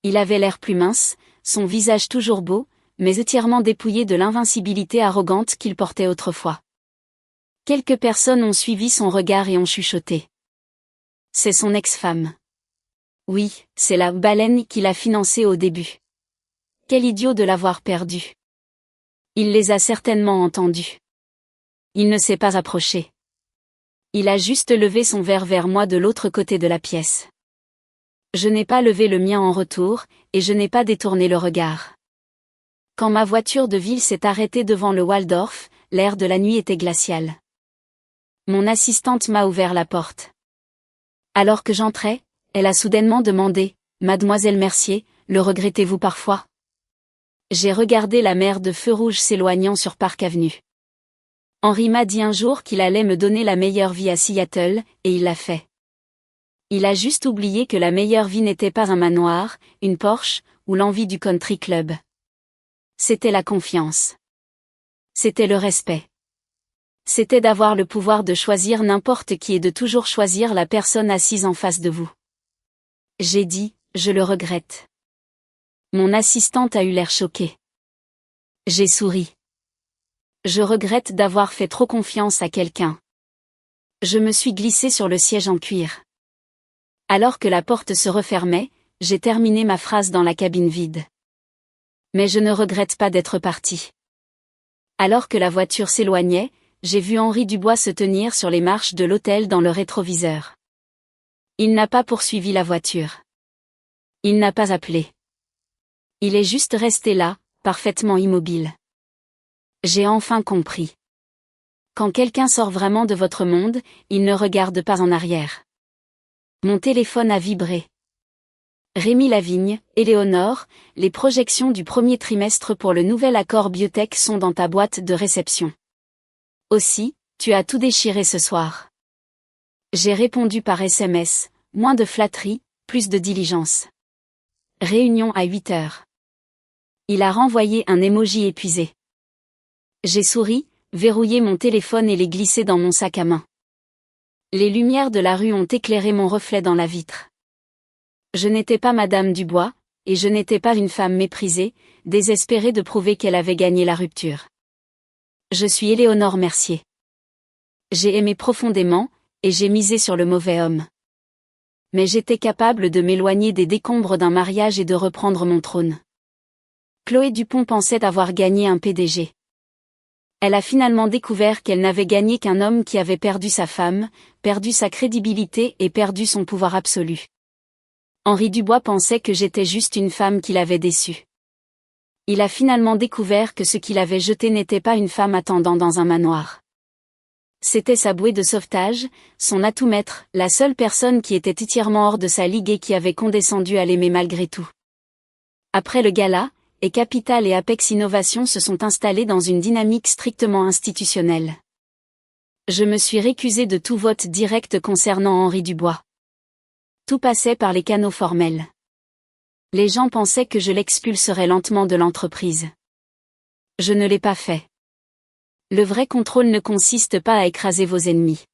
Il avait l'air plus mince, son visage toujours beau, mais entièrement dépouillé de l'invincibilité arrogante qu'il portait autrefois. Quelques personnes ont suivi son regard et ont chuchoté. C'est son ex-femme. Oui, c'est la baleine qui l'a financé au début. Quel idiot de l'avoir perdue. Il les a certainement entendus. Il ne s'est pas approché. Il a juste levé son verre vers moi de l'autre côté de la pièce. Je n'ai pas levé le mien en retour, et je n'ai pas détourné le regard. Quand ma voiture de ville s'est arrêtée devant le Waldorf, l'air de la nuit était glacial. Mon assistante m'a ouvert la porte. Alors que j'entrais, elle a soudainement demandé, « Mademoiselle Mercier, le regrettez-vous parfois ?» J'ai regardé la mer de feu rouge s'éloignant sur Park Avenue. Henri m'a dit un jour qu'il allait me donner la meilleure vie à Seattle, et il l'a fait. Il a juste oublié que la meilleure vie n'était pas un manoir, une Porsche, ou l'envie du country club. C'était la confiance. C'était le respect. C'était d'avoir le pouvoir de choisir n'importe qui et de toujours choisir la personne assise en face de vous. J'ai dit, je le regrette. Mon assistante a eu l'air choquée. J'ai souri. Je regrette d'avoir fait trop confiance à quelqu'un. Je me suis glissée sur le siège en cuir. Alors que la porte se refermait, j'ai terminé ma phrase dans la cabine vide. Mais je ne regrette pas d'être partie. Alors que la voiture s'éloignait, j'ai vu Henri Dubois se tenir sur les marches de l'hôtel dans le rétroviseur. Il n'a pas poursuivi la voiture. Il n'a pas appelé. Il est juste resté là, parfaitement immobile. J'ai enfin compris. Quand quelqu'un sort vraiment de votre monde, il ne regarde pas en arrière. Mon téléphone a vibré. Rémi Lavigne, Éléonore, les projections du premier trimestre pour le nouvel accord biotech sont dans ta boîte de réception. Aussi, tu as tout déchiré ce soir. J'ai répondu par SMS, moins de flatterie, plus de diligence. Réunion à 8 heures. Il a renvoyé un emoji épuisé. J'ai souri, verrouillé mon téléphone et l'ai glissé dans mon sac à main. Les lumières de la rue ont éclairé mon reflet dans la vitre. Je n'étais pas Madame Dubois, et je n'étais pas une femme méprisée, désespérée de prouver qu'elle avait gagné la rupture. Je suis Éléonore Mercier. J'ai aimé profondément, et j'ai misé sur le mauvais homme. Mais j'étais capable de m'éloigner des décombres d'un mariage et de reprendre mon trône. Chloé Dupont pensait avoir gagné un PDG. Elle a finalement découvert qu'elle n'avait gagné qu'un homme qui avait perdu sa femme, perdu sa crédibilité et perdu son pouvoir absolu. Henri Dubois pensait que j'étais juste une femme qu'il avait déçue. Il a finalement découvert que ce qu'il avait jeté n'était pas une femme attendant dans un manoir. C'était sa bouée de sauvetage, son atout maître, la seule personne qui était entièrement hors de sa ligue et qui avait condescendu à l'aimer malgré tout. Après le gala, et Capital et Apex Innovation se sont installés dans une dynamique strictement institutionnelle. Je me suis récusé de tout vote direct concernant Henri Dubois. Tout passait par les canaux formels. Les gens pensaient que je l'expulserais lentement de l'entreprise. Je ne l'ai pas fait. Le vrai contrôle ne consiste pas à écraser vos ennemis.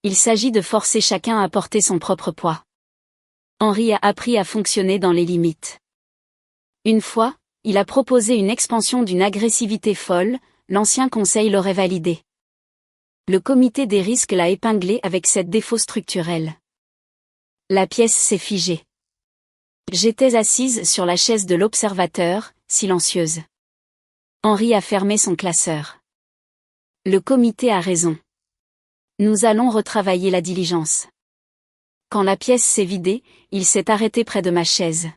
Il s'agit de forcer chacun à porter son propre poids. Henri a appris à fonctionner dans les limites. Une fois, il a proposé une expansion d'une agressivité folle, l'ancien conseil l'aurait validé. Le comité des risques l'a épinglé avec cette défaut structurel. La pièce s'est figée. J'étais assise sur la chaise de l'observateur, silencieuse. Henri a fermé son classeur. Le comité a raison. Nous allons retravailler la diligence. Quand la pièce s'est vidée, il s'est arrêté près de ma chaise.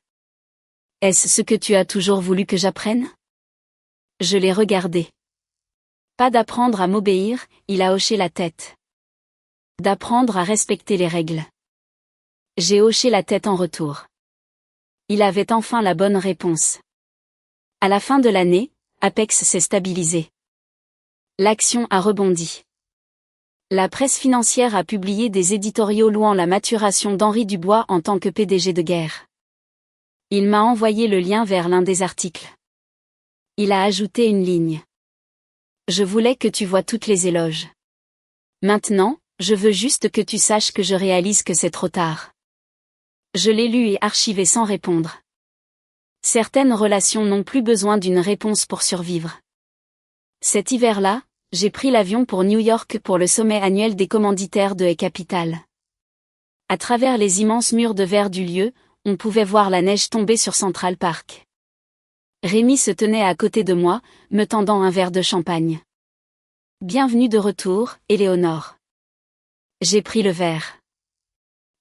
Est-ce ce que tu as toujours voulu que j'apprenne? Je l'ai regardé. Pas d'apprendre à m'obéir, il a hoché la tête. D'apprendre à respecter les règles. J'ai hoché la tête en retour. Il avait enfin la bonne réponse. À la fin de l'année, Apex s'est stabilisé. L'action a rebondi. La presse financière a publié des éditoriaux louant la maturation d'Henri Dubois en tant que PDG de Guerre. Il m'a envoyé le lien vers l'un des articles. Il a ajouté une ligne. Je voulais que tu vois toutes les éloges. Maintenant, je veux juste que tu saches que je réalise que c'est trop tard. Je l'ai lu et archivé sans répondre. Certaines relations n'ont plus besoin d'une réponse pour survivre. Cet hiver-là, j'ai pris l'avion pour New York pour le sommet annuel des commanditaires de Capital. À travers les immenses murs de verre du lieu, on pouvait voir la neige tomber sur Central Park. Rémi se tenait à côté de moi, me tendant un verre de champagne. Bienvenue de retour, Éléonore. J'ai pris le verre.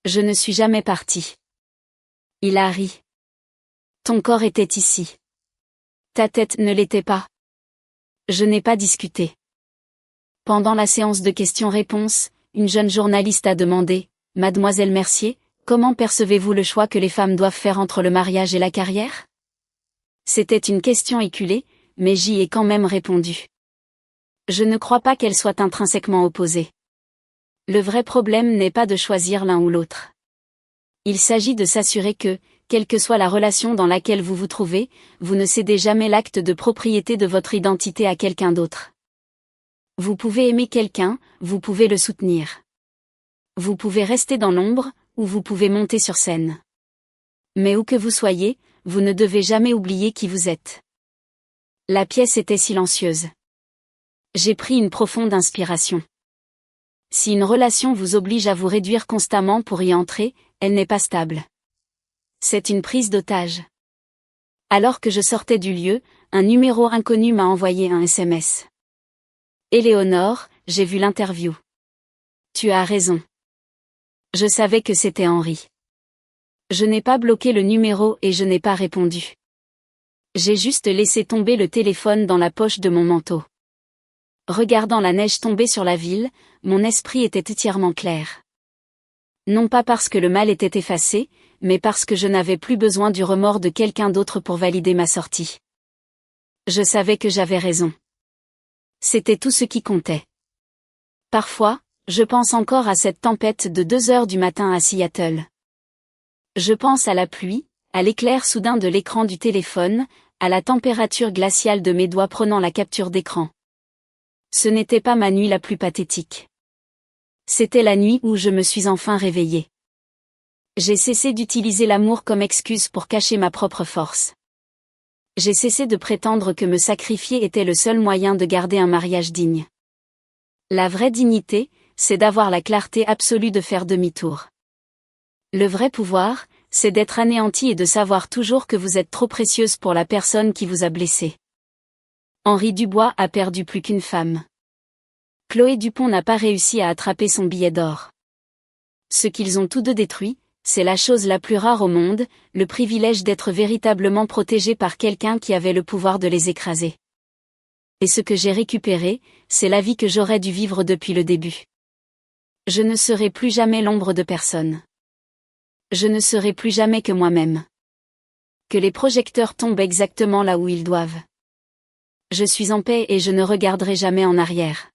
Je ne suis jamais parti. Il a ri. Ton corps était ici. Ta tête ne l'était pas. Je n'ai pas discuté. Pendant la séance de questions-réponses, une jeune journaliste a demandé, « Mademoiselle Mercier, comment percevez-vous le choix que les femmes doivent faire entre le mariage et la carrière ?» C'était une question éculée, mais j'y ai quand même répondu. Je ne crois pas qu'elles soient intrinsèquement opposées. Le vrai problème n'est pas de choisir l'un ou l'autre. Il s'agit de s'assurer que, quelle que soit la relation dans laquelle vous vous trouvez, vous ne cédez jamais l'acte de propriété de votre identité à quelqu'un d'autre. Vous pouvez aimer quelqu'un, vous pouvez le soutenir. Vous pouvez rester dans l'ombre, ou vous pouvez monter sur scène. Mais où que vous soyez, vous ne devez jamais oublier qui vous êtes. La pièce était silencieuse. J'ai pris une profonde inspiration. Si une relation vous oblige à vous réduire constamment pour y entrer, elle n'est pas stable. C'est une prise d'otage. Alors que je sortais du lieu, un numéro inconnu m'a envoyé un SMS. Éléonore, j'ai vu l'interview. Tu as raison. Je savais que c'était Henri. Je n'ai pas bloqué le numéro et je n'ai pas répondu. J'ai juste laissé tomber le téléphone dans la poche de mon manteau. Regardant la neige tomber sur la ville, mon esprit était entièrement clair. Non pas parce que le mal était effacé, mais parce que je n'avais plus besoin du remords de quelqu'un d'autre pour valider ma sortie. Je savais que j'avais raison. C'était tout ce qui comptait. Parfois, je pense encore à cette tempête de 2 heures du matin à Seattle. Je pense à la pluie, à l'éclair soudain de l'écran du téléphone, à la température glaciale de mes doigts prenant la capture d'écran. Ce n'était pas ma nuit la plus pathétique. C'était la nuit où je me suis enfin réveillée. J'ai cessé d'utiliser l'amour comme excuse pour cacher ma propre force. J'ai cessé de prétendre que me sacrifier était le seul moyen de garder un mariage digne. La vraie dignité, c'est d'avoir la clarté absolue de faire demi-tour. Le vrai pouvoir, c'est d'être anéanti et de savoir toujours que vous êtes trop précieuse pour la personne qui vous a blessé. Henri Dubois a perdu plus qu'une femme. Chloé Dupont n'a pas réussi à attraper son billet d'or. Ce qu'ils ont tous deux détruit, c'est la chose la plus rare au monde, le privilège d'être véritablement protégé par quelqu'un qui avait le pouvoir de les écraser. Et ce que j'ai récupéré, c'est la vie que j'aurais dû vivre depuis le début. Je ne serai plus jamais l'ombre de personne. Je ne serai plus jamais que moi-même. Que les projecteurs tombent exactement là où ils doivent. Je suis en paix et je ne regarderai jamais en arrière.